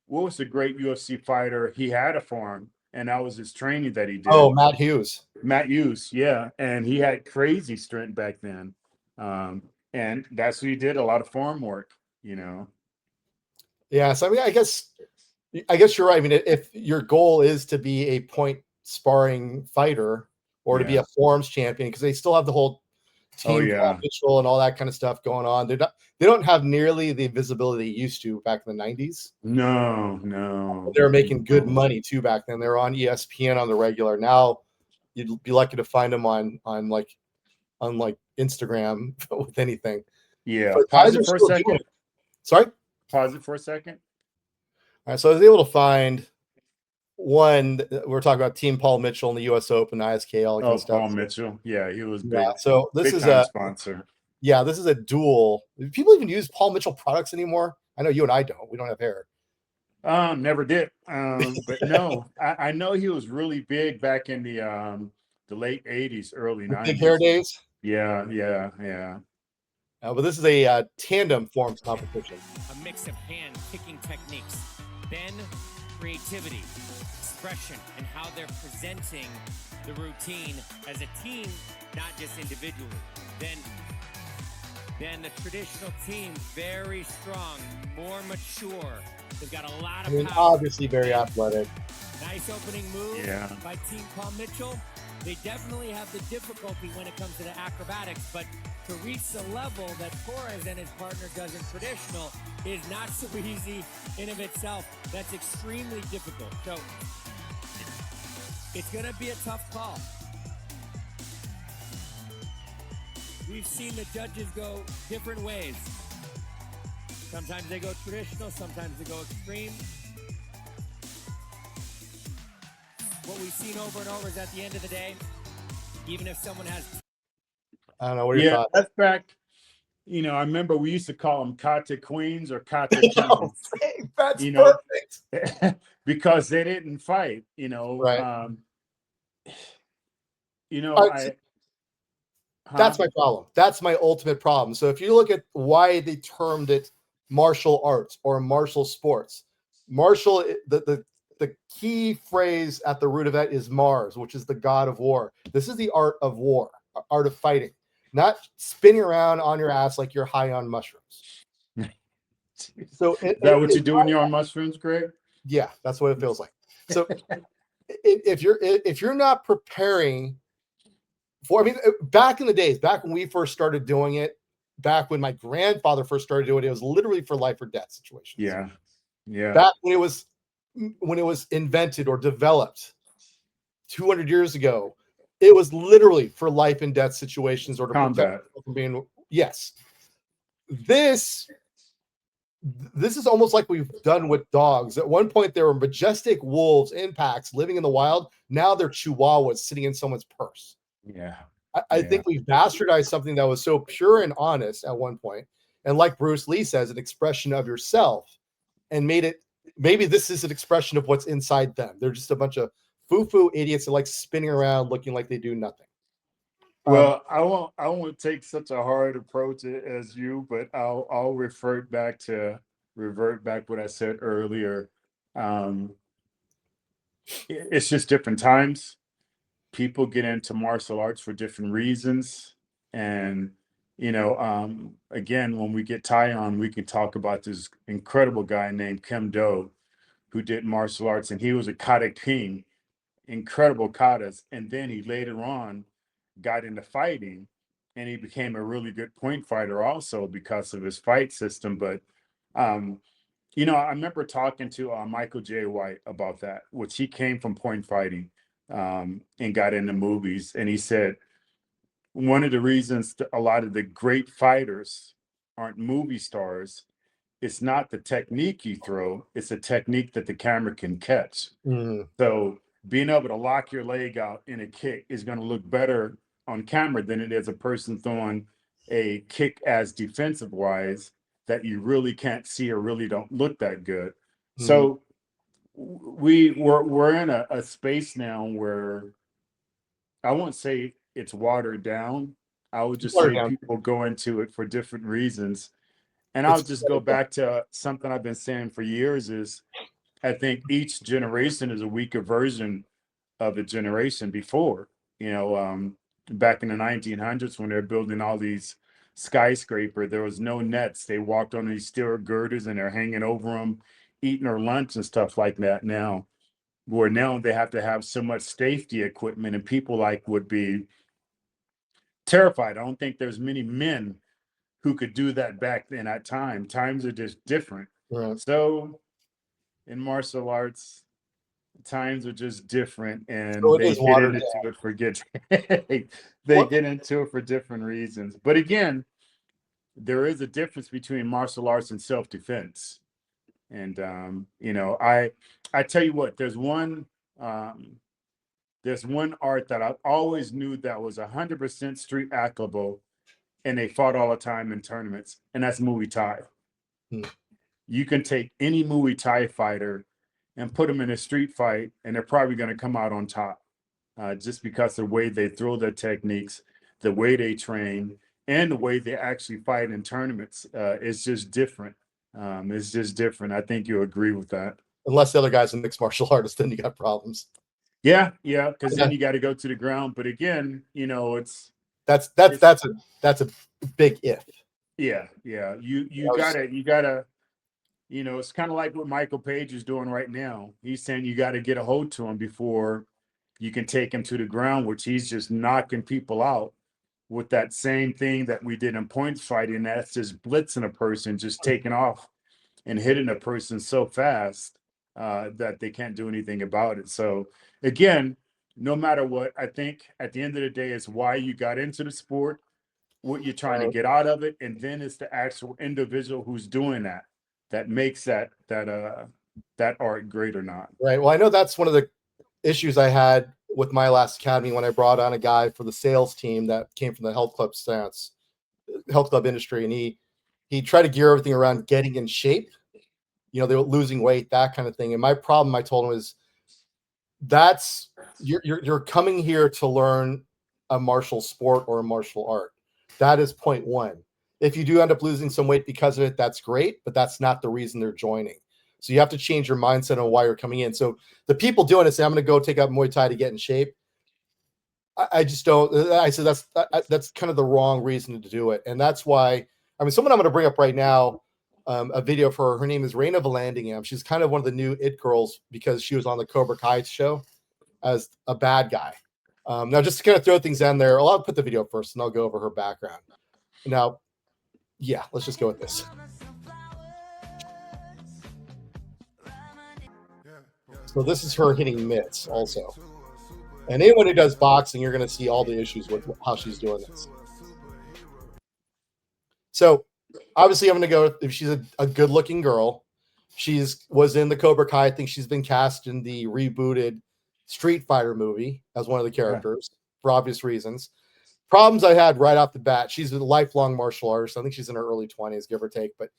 What was the great UFC fighter? He had a farm, and that was his training that he Oh, did. Matt Hughes. Matt Hughes, yeah, and he had crazy strength back then, and that's what he did. A lot of farm work. Yeah. So I mean, I guess you're right. I mean, if your goal is to be a point sparring fighter or to be Yeah. a forms champion, because they still have the whole Oh team Paul yeah. Mitchell and all that kind of stuff going on. They don't have nearly the visibility they used to back in the 90s. No, no, They were making good no. money too back then. They were on ESPN on the regular. Now you'd be lucky to find them on Instagram with anything. Yeah. But Pause guys are it for a still doing second. it. Sorry. Pause it for a second. All right, so I was able to find one. We're talking about Team Paul Mitchell in the U.S. Open, ISK, all that kind Oh, of stuff. Paul Mitchell. Yeah, he was Yeah. So this big is time a sponsor. this is a dual. Do people even use Paul Mitchell products anymore? I know you and I don't. We don't have hair. Never did. But no, I know he was really big back in the late '80s, early The big hair '90s. days. Yeah, yeah, yeah. But this is a tandem forms competition. A mix of hand kicking techniques, then creativity, expression, and how they're presenting the routine as a team, not just individually. Then the traditional team, very strong, more mature. They've got a lot I of mean, power. obviously very athletic. Now Nice opening move Yeah. by Team Paul Mitchell. They definitely have the difficulty when it comes to the acrobatics, but to reach the level that Torres and his partner does in traditional is not so easy in of itself. That's extremely difficult. So it's going to be a tough call. We've seen the judges go different ways. Sometimes they go traditional, sometimes they go extreme. What we've seen over and over is at the end of the day, even if someone has... I don't know what your thoughts. That's back. You know, I remember we used to call them kata queens or kata Oh, kings. that's You know, perfect. because they didn't fight. You know, Right. you know, All right, that's my problem. That's my ultimate problem. So if you look at why they termed it martial arts or martial sports, martial, the key phrase at the root of that is Mars, which is the god of war. This is the art of war, art of fighting, not spinning around on your ass like you're high on mushrooms. So is that what you do when you're on mushrooms, Greg? yeah, that's what it feels like. So if you're not preparing for, I mean, back in the days, back when we first started doing it, back when my grandfather first started doing it, it was literally for life or death situations. Yeah. Yeah. Back when it was invented or developed 200 years ago, it was literally for life and death situations or to Combat. protect from being, yes. This is almost like we've done with dogs. At one point, there were majestic wolves in packs living in the wild. Now they're chihuahuas sitting in someone's purse. Yeah. I think we've bastardized something that was so pure and honest at one point, and like Bruce Lee says, an expression of yourself, and made it, maybe this is an expression of what's inside them. They're just a bunch of foo-foo idiots that like spinning around looking like they do nothing. Well, I won't take such a hard approach as you, but I'll revert back what I said earlier. It's just different times. People get into martial arts for different reasons, and you know, again, when we get Ty on, we can talk about this incredible guy named Kim Do, who did martial arts, and he was a kata king, incredible katas, and then he later on got into fighting, and he became a really good point fighter also because of his fight system. But you know, I remember talking to Michael J. White about that, which he came from point fighting and got into movies, and he said one of the reasons that a lot of the great fighters aren't movie stars, it's not the technique you throw, it's a technique that the camera can catch. So being able to lock your leg out in a kick is going to look better on camera than it is a person throwing a kick as defensive wise that you really can't see or really don't look that good. So we're in a space now where I won't say it's watered down. I would just say people go into it for different reasons. And I'll just go back to something I've been saying for years is I think each generation is a weaker version of the generation before. You know, back in the 1900s when they're building all these skyscraper, there was no nets. They walked on these steel girders and they're hanging over them, eating their lunch and stuff like that. Now they have to have so much safety equipment, and people like would be terrified. I don't think there's many men who could do that back then at time. Times are just different. Right. So in martial arts, times are just different, and So they get into it for get into it for different reasons. But again, there is a difference between martial arts and self-defense. And you know, I tell you what, there's one art that I always knew that was 100% street applicable, and they fought all the time in tournaments, and that's Muay Thai. You can take any Muay Thai fighter and put them in a street fight, and they're probably going to come out on top, just because the way they throw their techniques, the way they train, and the way they actually fight in tournaments is just different. It's just different. I think you agree with that. Unless the other guy's a mixed martial artist, then you got problems. Yeah, because then you got to go to the ground. But again, you know, that's a big if. Yeah. You gotta you know, it's kind of like what Michael Page is doing right now. He's saying you got to get a hold to him before you can take him to the ground, which he's just knocking people out with that same thing that we did in points fighting. That's just blitzing a person, just taking off and hitting a person so fast that they can't do anything about it. So again, no matter what, I think at the end of the day, it's why you got into the sport, what you're trying to get out of it, and then it's the actual individual who's doing that that makes that art great or not. Right. Well, I know that's one of the issues I had with my last academy when I brought on a guy for the sales team that came from the health club industry, and he tried to gear everything around getting in shape. You know, they were losing weight, that kind of thing. And my problem, I told him, is that's you're coming here to learn a martial sport or a martial art. That is point one. If you do end up losing some weight because of it, that's great, but that's not the reason they're joining. So you have to change your mindset on why you're coming in. So the people doing it say, I'm going to go take up Muay Thai to get in shape. I just don't. I said that's kind of the wrong reason to do it. And that's why, I mean, someone I'm going to bring up right now, a video for her. Her name is Reina Valandingham. She's kind of one of the new it girls because she was on the Cobra Kai show as a bad guy. Now, just to kind of throw things in there, I'll put the video first and I'll go over her background. Now, yeah, let's just go with this. So this is her hitting mitts also. And anyone who does boxing, you're going to see all the issues with how she's doing this. So obviously I'm going to go, if she's a good looking girl, was in the Cobra Kai. I think she's been cast in the rebooted Street Fighter movie as one of the characters for obvious reasons. Problems I had right off the bat. She's a lifelong martial artist. I think she's in her early 20s, give or take. But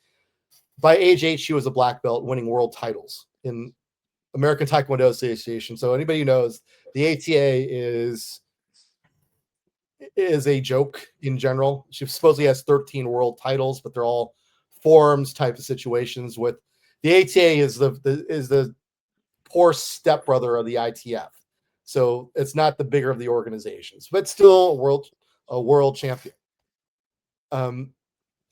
by age 8, she was a black belt winning world titles in American Taekwondo Association. So anybody who knows, the ATA is a joke in general. She supposedly has 13 world titles, but they're all forums type of situations. With the ATA is the poor stepbrother of the ITF. So it's not the bigger of the organizations, but still a world champion.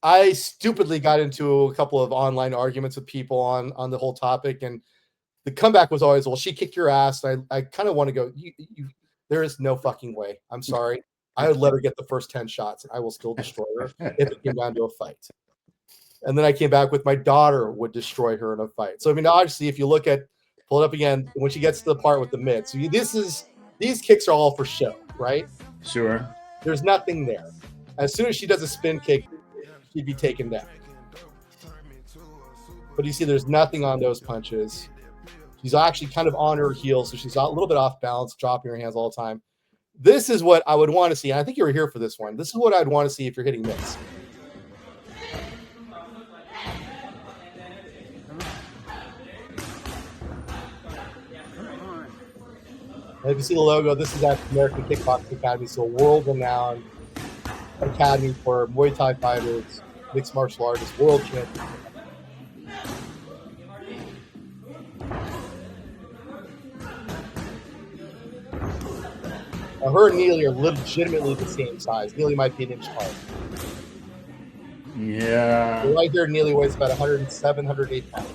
I stupidly got into a couple of online arguments with people on the whole topic, and the comeback was always, well, she kicked your ass. I kind of want to go, there is no fucking way. I'm sorry. I would let her get the first 10 shots and I will still destroy her if it came down to a fight. And then I came back with my daughter would destroy her in a fight. So, I mean, obviously, if you look at, pull it up again, when she gets to the part with the mitts, so these kicks are all for show, right? Sure. There's nothing there. As soon as she does a spin kick, she'd be taken down. But you see, there's nothing on those punches. She's actually kind of on her heels, so she's a little bit off balance, dropping her hands all the time. This is what I would want to see. And I think you were here for this one. This is what I'd want to see if you're hitting mitts. And if you see the logo, this is actually American Kickboxing Academy, so a world-renowned academy for Muay Thai fighters, mixed martial artists, world champions. Now, her and Neely are legitimately the same size. Neely might be an inch taller. Yeah. So right there, Neely weighs about 107, 108 pounds.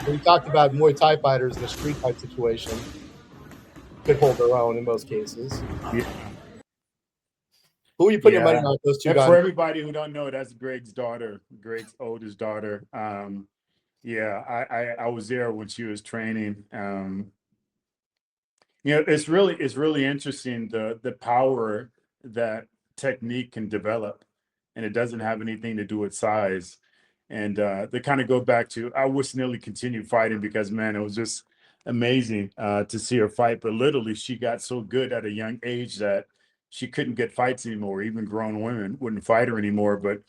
We talked about Muay Thai fighters in a street fight situation. Could hold their own in most cases. Yeah. Who are you putting your money on those two And guys? for everybody who don't know, that's Greg's daughter, Greg's oldest daughter. I was there when she was training. It's really interesting the power that technique can develop, and it doesn't have anything to do with size. And they kind of go back to, I wish Nelly continued fighting because, man, it was just amazing to see her fight. But literally, she got so good at a young age that she couldn't get fights anymore. Even grown women wouldn't fight her anymore. But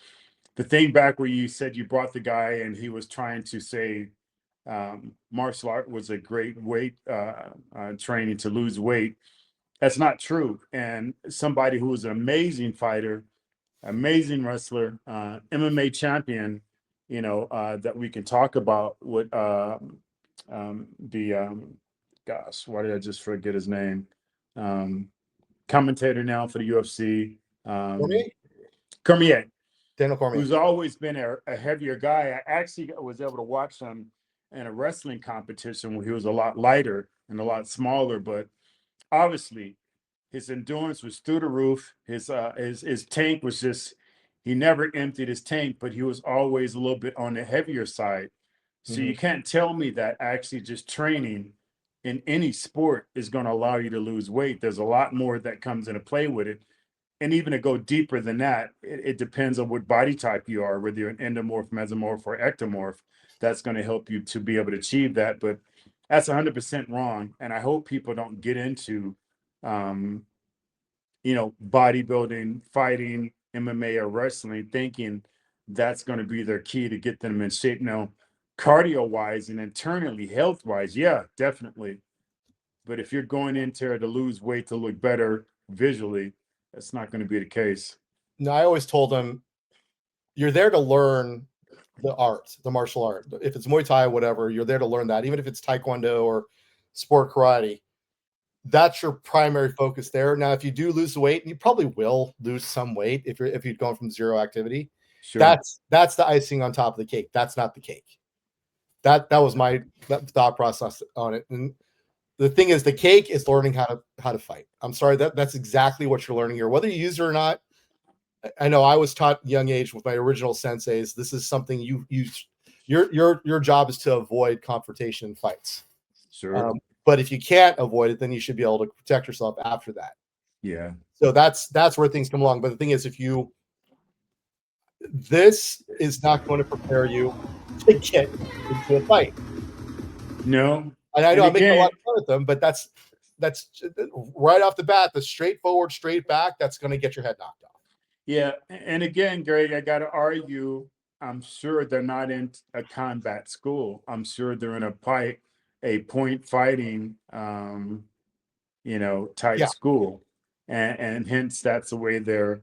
the thing back where you said you brought the guy and he was trying to say martial art was a great weight training to lose weight, that's not true. And somebody who was an amazing fighter, amazing wrestler, MMA champion, that we can talk about would be gosh, why did I just forget his name? Um, Commentator now for the UFC. Cormier? Cormier, Daniel Cormier. who's always been a heavier guy. I actually was able to watch him in a wrestling competition where he was a lot lighter and a lot smaller, but obviously his endurance was through the roof. His tank was just, he never emptied his tank, but he was always a little bit on the heavier side. So you can't tell me that actually just training in any sport is going to allow you to lose weight. There's a lot more that comes into play with it. And even to go deeper than that, it depends on what body type you are, whether you're an endomorph, mesomorph, or ectomorph. That's going to help you to be able to achieve that. But that's 100% wrong. And I hope people don't get into, um, bodybuilding, fighting, MMA, or wrestling, thinking that's going to be their key to get them in shape. Now, cardio wise and internally health wise, yeah, definitely. But if you're going into there to lose weight to look better visually, that's not going to be the case. No, I always told them, you're there to learn the art, the martial art. If it's Muay Thai, whatever, you're there to learn that. Even if it's Taekwondo or sport karate, that's your primary focus there. Now, if you do lose the weight, and you probably will lose some weight if you've gone from zero activity, Sure. that's the icing on top of the cake. That's not the cake. That was my thought process on it. And the thing is, the cake is learning how to fight. I'm sorry, that's exactly what you're learning here, whether you use it or not. I know I was taught at a young age with my original senseis. This is something your job is to avoid confrontation in fights. Sure. But if you can't avoid it, then you should be able to protect yourself after that. Yeah. So that's where things come along. But the thing is, this is not going to prepare you to get into a fight. No. And I know I'm making a again, lot of fun of them, but that's right off the bat, the straightforward, straight back, that's going to get your head knocked off. yeah. And again, Greg, I got to argue. I'm sure they're not in a combat school. I'm sure they're in a point fighting, type Yeah. school, and hence that's the way they're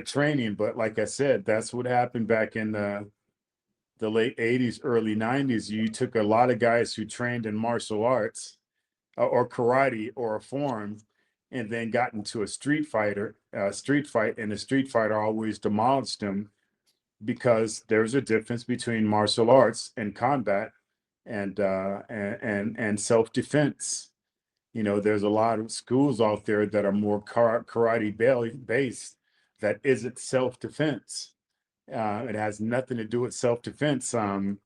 training. But like I said, that's what happened back in the late 80s, early 90s. You took a lot of guys who trained in martial arts or karate or a form, and then got into a street fight, and the street fighter always demolished them, because there's a difference between martial arts and combat and self-defense. There's a lot of schools out there that are more karate based that isn't self-defense. It has nothing to do with self-defense. I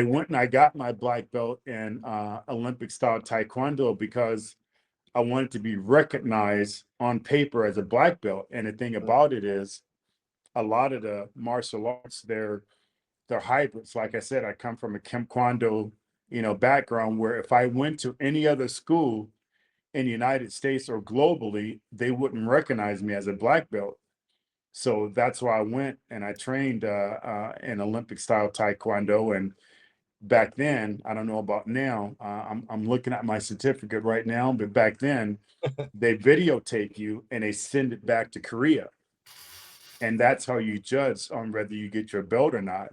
went and I got my black belt in Olympic style Taekwondo because I wanted to be recognized on paper as a black belt. And the thing about it is, a lot of the martial arts, they're hybrids. Like I said, I come from a Kemkwando, background, where if I went to any other school in the United States or globally, they wouldn't recognize me as a black belt. So that's why I went and I trained in Olympic style Taekwondo. And back then, I don't know about now. I'm looking at my certificate right now, but back then, they videotape you and they send it back to Korea, and that's how you judge on whether you get your belt or not.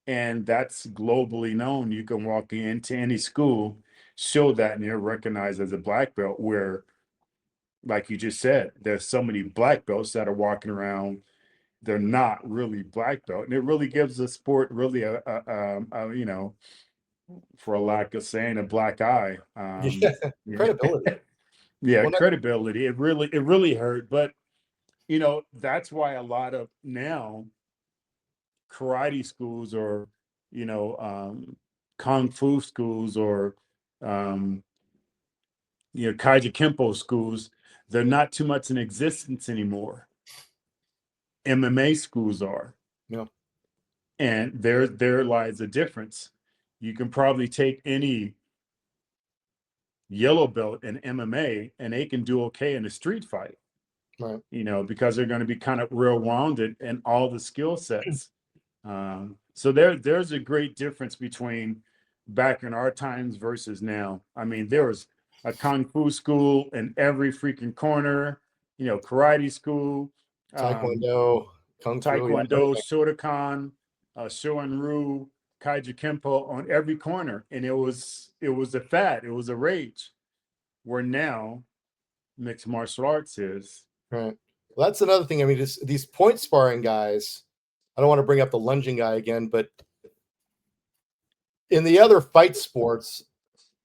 And that's globally known. You can walk into any school, show that, and you're recognized as a black belt. Where, like you just said, there's so many black belts that are walking around, they're not really black belt, and it really gives the sport really for a lack of saying, a black eye. Yeah. Credibility. Yeah, Well, credibility. It really hurt. But that's why a lot of now karate schools, or kung fu schools, or um kaija kempo schools, they're not too much in existence anymore. MMA schools are. Yeah. And there lies a difference. You can probably take any yellow belt in MMA and they can do okay in a street fight, Right. because they're going to be kind of real rounded in all the skill sets. So there's a great difference between back in our times versus now. I mean, there was a kung fu school in every freaking corner, karate school, Taekwondo, Kung Fu, yeah, Taekwondo, everything. Shotokan, Shorin-ryu. Kaiju Kempo on every corner, and it was a fad, it was a rage. Where now mixed martial arts is. Right. Well, that's another thing. I mean, just these point sparring guys. I don't want to bring up the lunging guy again, but in the other fight sports,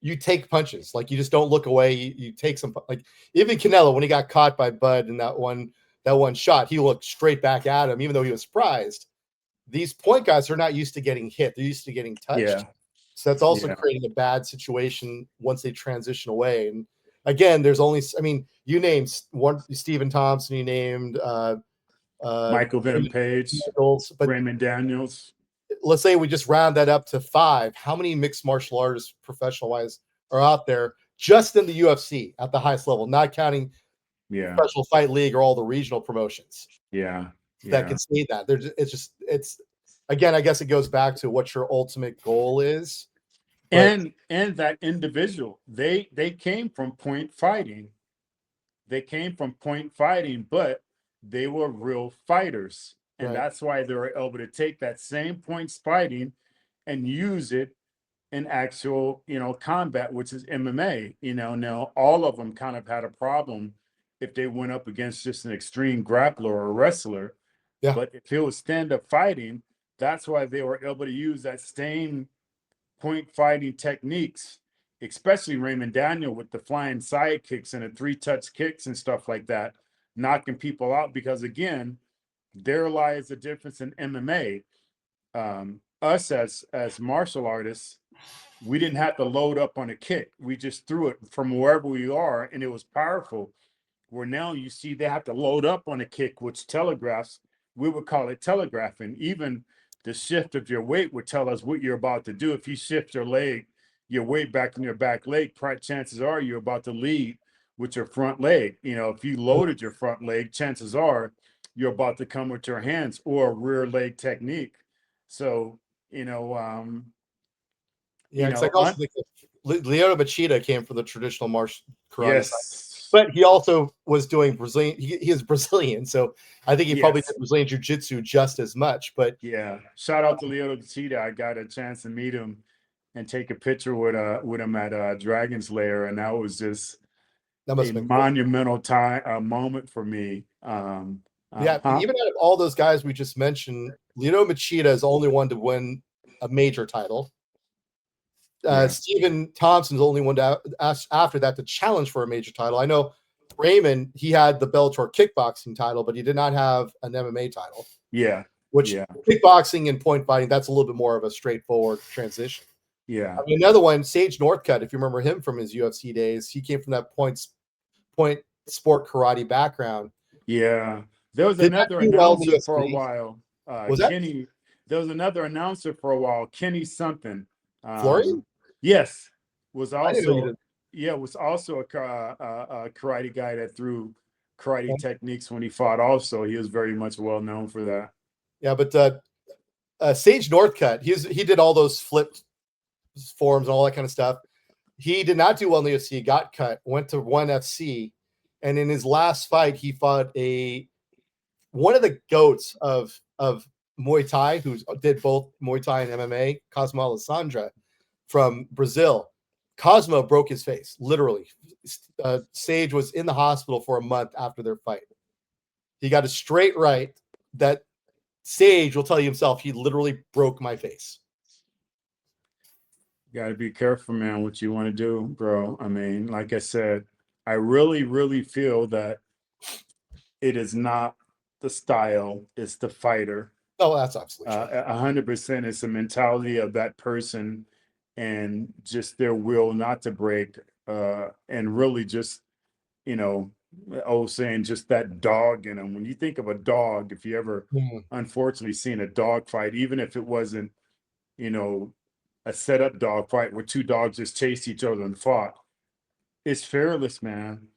you take punches. Like you just don't look away. You take some. Like even Canelo, when he got caught by Bud in that one shot, he looked straight back at him, even though he was surprised. These point guys are not used to getting hit; they're used to getting touched. Yeah. So that's also creating a bad situation once they transition away. And again, there's only. I mean, you named one Stephen Thompson. You named Michael Venom Page, but Raymond Daniels. Let's say we just round that up to 5. How many mixed martial artists, professional wise, are out there just in the UFC at the highest level, not counting Special Fight League or all the regional promotions? That can say that. It's again, I guess it goes back to what your ultimate goal is. And that individual, they came from point fighting. They came from point fighting, but they were real fighters. And that's why they were able to take that same points fighting and use it in actual, combat, which is MMA. Now all of them kind of had a problem if they went up against just an extreme grappler or a wrestler. Yeah. But if it was stand-up fighting, that's why they were able to use that same point fighting techniques, especially Raymond Daniel with the flying side kicks and the 3-touch kicks and stuff like that, knocking people out. Because again, there lies the difference in MMA. Us as martial artists, we didn't have to load up on a kick. We just threw it from wherever we are, and it was powerful. Where now you see they have to load up on a kick, which telegraphs. We would call it telegraphing. Even the shift of your weight would tell us what you're about to do. If you shift your weight back in your back leg, chances are you're about to lead with your front leg. If you loaded your front leg, chances are you're about to come with your hands or a rear leg technique. So, it's like also Lyoto Machida came from the traditional martial karate side, but he also was doing Brazilian. He is Brazilian, so I think he probably did Brazilian jiu-jitsu just as much. But shout out to Lyoto Machida. I got a chance to meet him and take a picture with him at Dragon's Lair, and that was just a monumental moment for me. And even out of all those guys we just mentioned, Lyoto Machida is the only one to win a major title. Stephen Thompson's the only one to after that to challenge for a major title. I know Raymond, he had the Bellator kickboxing title, but he did not have an MMA title. Kickboxing and point fighting, that's a little bit more of a straightforward transition. I mean, another one, Sage Northcutt, if you remember him from his UFC days, he came from that point sport karate background. There was another announcer for a while. Kenny. There was another announcer for a while, Kenny something. Florian? Yes, was also a karate guy that threw karate techniques when he fought. Also, he was very much well known for that. But Sage Northcutt, he did all those flipped forms and all that kind of stuff. He did not do well in the UFC. Got cut. Went to ONE FC, and in his last fight, he fought one of the goats of Muay Thai, who did both Muay Thai and MMA, Cosmo Alessandra from Brazil. Cosmo broke his face, literally. Sage was in the hospital for a month after their fight. He got a straight right that Sage will tell you himself, he literally broke my face. You got to be careful, man, what you want to do, bro. I mean, like I said, I really, really feel that it is not the style, it's the fighter. Oh, that's absolutely true. 100%. It's the mentality of that person and just their will not to break, and really just, old saying, just that dog in them. When you think of a dog, if you ever unfortunately seen a dog fight, even if it wasn't, a set-up dog fight where two dogs just chased each other and fought, it's fearless, man.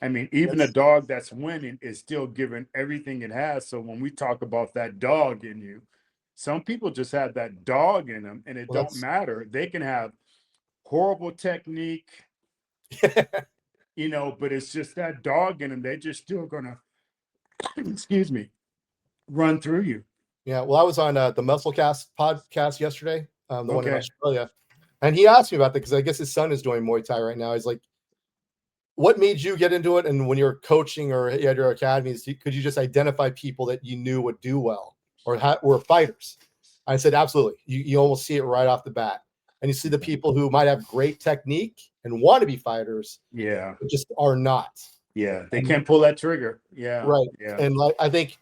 I mean, even a dog that's winning is still giving everything it has. So when we talk about that dog in you, some people just have that dog in them, and it don't matter. They can have horrible technique, but it's just that dog in them. They're just still gonna, run through you. Yeah. Well, I was on the Musclecast podcast yesterday, the one in Okay. Australia. And he asked me about that because I guess his son is doing Muay Thai right now. He's like, what made you get into it? And when you're coaching or you had your academies, could you just identify people that you knew would do well or were fighters? I said, absolutely. You almost see it right off the bat. And you see the people who might have great technique and want to be fighters, Yeah. but just are not. Yeah. They can't pull that trigger. Yeah. Right. Yeah. And like, I think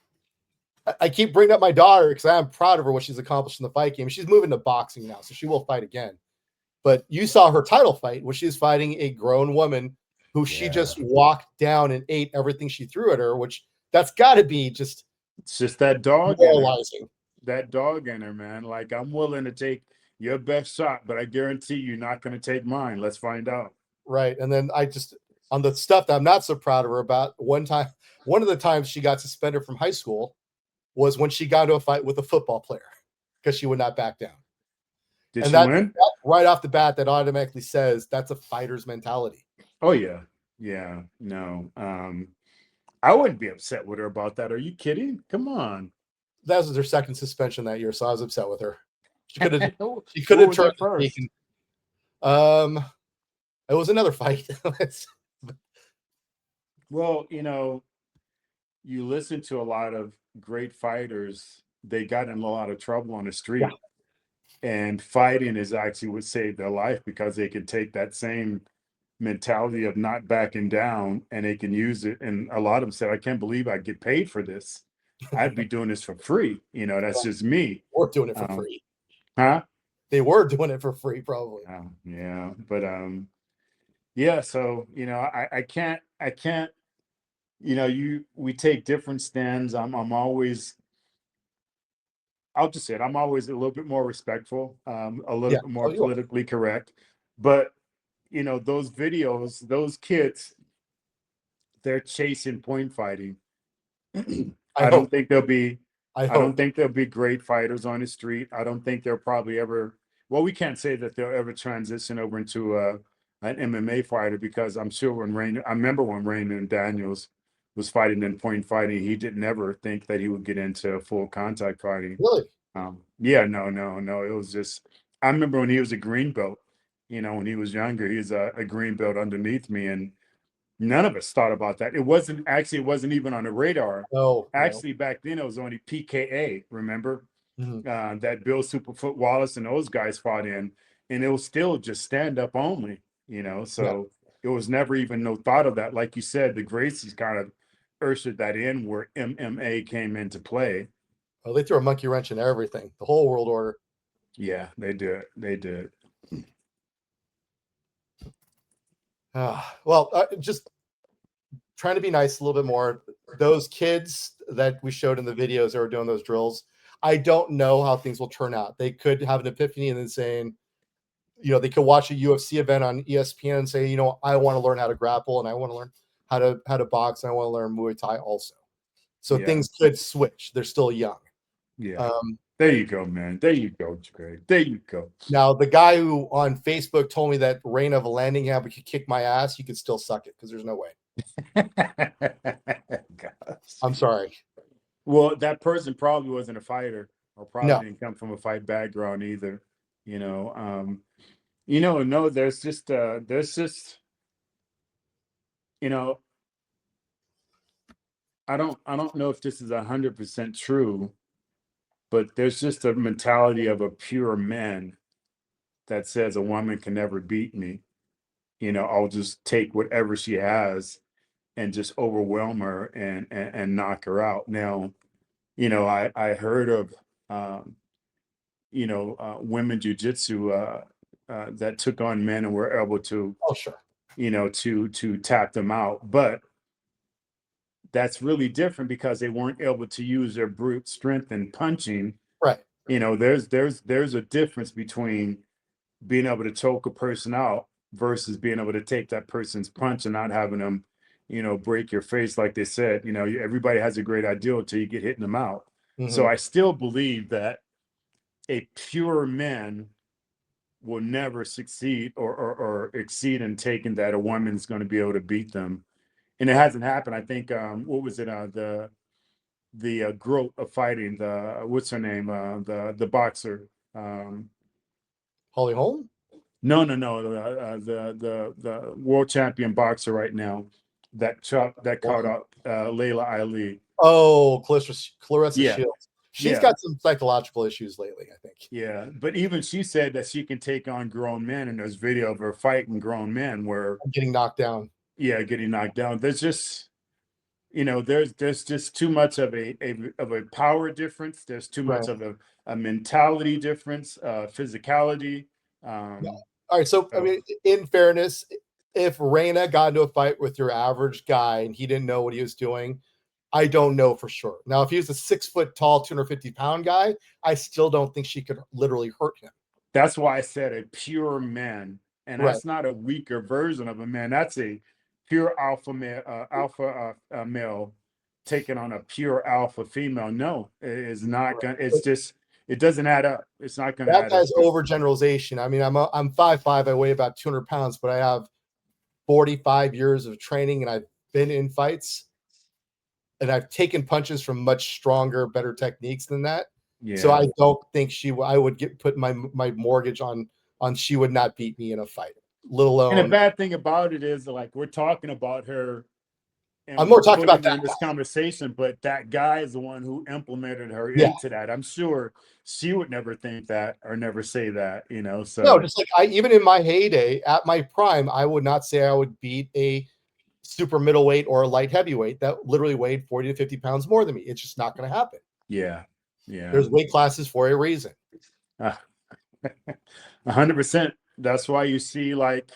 I keep bringing up my daughter because I'm proud of her, what she's accomplished in the fight game. She's moving to boxing now, so she will fight again. But you saw her title fight where she's fighting a grown woman who she just walked down and ate everything she threw at her, which that's got to be just It's just that dog in her. demoralizing. That dog in her, man. Like, I'm willing to take your best shot, but I guarantee you're not going to take mine. Let's find out. Right. And then I just, on the stuff that I'm not so proud of her about, one of the times she got suspended from high school was when she got into a fight with a football player because she would not back down. Did And she that win? right off the bat, that automatically says that's a fighter's mentality. Oh, yeah. Yeah. No. I wouldn't be upset with her about that. Are you kidding? Come on. That was her second suspension that year, so I was upset with her. She could have Who was turned that first? it was another fight. Well, you listen to a lot of great fighters, they got in a lot of trouble on the street. Yeah. And fighting is actually what saved their life because they can take that same mentality of not backing down and they can use it. And a lot of them said, I can't believe I get paid for this. I'd be doing this for free. That's just me. We're doing it for free. Huh? They were doing it for free, probably. Yeah. But yeah, so I can't we take different stands. I'll just say it. I'm always a little bit more respectful, a little bit more politically correct. But those videos, those kids, they're chasing point fighting. I don't think they'll be great fighters on the street. I don't think they'll probably ever. Well, we can't say that they'll ever transition over into an MMA fighter because I'm sure I remember when Raymond Daniels was fighting in point fighting, he didn't ever think that he would get into full contact fighting. Really? Yeah, no. It was just, I remember when he was a green belt, when he was younger, he was a green belt underneath me, and none of us thought about that. It wasn't even on the radar. Actually, back then it was only PKA, remember? Mm-hmm. That Bill Superfoot Wallace and those guys fought in, and it was still just stand up only, so it was never even no thought of that. Like you said, the Gracies kind of ushered that in where MMA came into play. Well, they threw a monkey wrench in everything, the whole world order. Yeah, they did. Well, just trying to be nice a little bit more. Those kids that we showed in the videos that were doing those drills, I don't know how things will turn out. They could have an epiphany and then saying, they could watch a UFC event on ESPN and say, I want to learn how to grapple and I want to learn how to box and I want to learn Muay Thai also. So things could switch. They're still young. Yeah. There you go, man. There you go, Greg. There you go. Now, the guy who on Facebook told me that Reina Valandingham could kick my ass, you could still suck it because there's no way. I'm sorry. Well, that person probably wasn't a fighter or probably didn't come from a fight background either. No, there's just I don't know if this is 100% true, but there's just a mentality of a pure man that says a woman can never beat me. I'll just take whatever she has and just overwhelm her and knock her out. Now, I heard of women jujitsu that took on men and were able to to tap them out, but that's really different because they weren't able to use their brute strength in punching. Right. There's a difference between being able to choke a person out versus being able to take that person's punch and not having them, break your face. Like they said, everybody has a great idea until you get hitting them out. Mm-hmm. So I still believe that a pure man will never succeed or exceed in taking that a woman's going to be able to beat them. And it hasn't happened. I think, what was it? The girl of fighting, what's her name? The boxer. Holly Holm? No. The world champion boxer right now that caught up Layla Ali. Oh, Clarissa Yeah. Shields. She's Yeah. got some psychological issues lately, I think. Yeah. But even she said that she can take on grown men, and there's video of her fighting grown men where Getting knocked down. getting knocked down. There's just there's just too much of a power difference. There's too much Right. of a mentality difference, physicality. Yeah. All right. So, I mean, in fairness, if Reina got into a fight with your average guy and he didn't know what he was doing, I don't know for sure. Now, if he was a 6 foot tall, 250-pound guy, I still don't think she could literally hurt him. That's why I said a pure man, and Right. that's not a weaker version of a man. That's a pure alpha male taking on a pure alpha female. No, it is not gonna. It's just it doesn't add up. It's not gonna That add guy's up. overgeneralization. I mean, I'm 5'5", I weigh about 200 pounds, but I have 45 years of training, and I've been in fights, and I've taken punches from much stronger, better techniques than that. Yeah. So I don't think I would put my mortgage on she would not beat me in a fight, let alone. And the bad thing about it is, like, we're talking about her. And I'm more talking about that that in this conversation, but that guy is the one who implemented her Yeah. into that. I'm sure she would never think that or never say that, So No, just like even in my heyday, at my prime, I would not say I would beat a super middleweight or a light heavyweight that literally weighed 40 to 50 pounds more than me. It's just not going to happen. yeah. There's weight classes for a reason. 100%. That's why you see, like,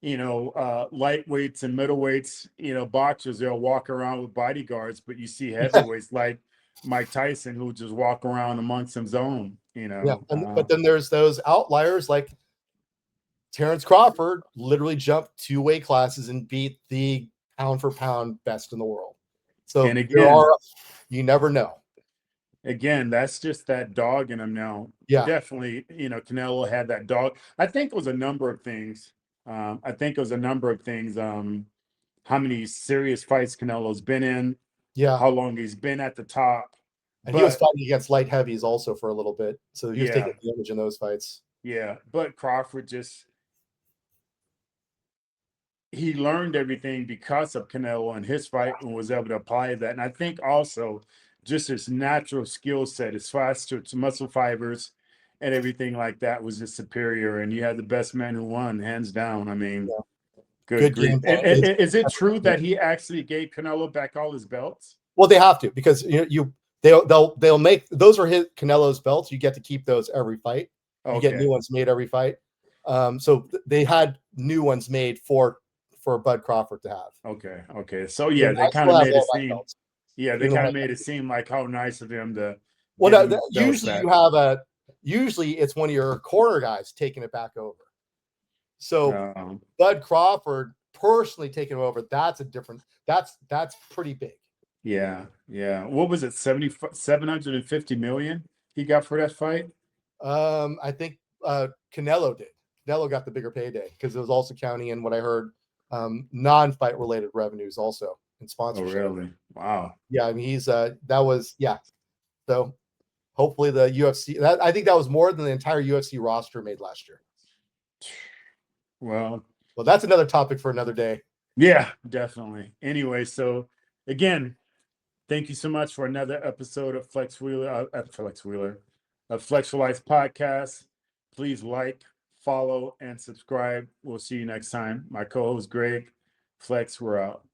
lightweights and middleweights, boxers, they'll walk around with bodyguards, but you see heavyweights like Mike Tyson who just walk around amongst his own, Yeah, but then there's those outliers like Terrence Crawford literally jumped 2 weight classes and beat the pound for pound best in the world. So and again, you never know. Again, that's just that dog in him now. Yeah. Definitely, Canelo had that dog. I think it was a number of things. How many serious fights Canelo's been in. Yeah. How long he's been at the top. And he was fighting against light heavies also for a little bit. So he was taking damage in those fights. Yeah. But Crawford he learned everything because of Canelo and his fight and was able to apply that. And I think also just his natural skill set, his fast muscle fibers and everything like that was just superior. And you had the best man who won, hands down. I mean, good grief. Is it true that he actually gave Canelo back all his belts? Well, they have to, because they'll make those are Canelo's belts. You get to keep those every fight. You get new ones made every fight. So they had new ones made for Bud Crawford to have. Okay. So they kind of made it seem. Yeah, they kind of made it seem like how nice of him to. Well, usually it's one of your corner guys taking it back over. So Bud Crawford personally taking it over, that's pretty big. Yeah. What was it? 750 million he got for that fight? I think Canelo did. Canelo got the bigger payday because it was also counting in what I heard, non-fight related revenues also in sponsorship. Oh, really? Wow. Yeah, I mean So hopefully the UFC. I think that was more than the entire UFC roster made last year. Well, that's another topic for another day. Yeah, definitely. Anyway, so again, thank you so much for another episode of Flex for Life podcast. Please like, follow, and subscribe. We'll see you next time. My co-host Greg, Flex, we're out.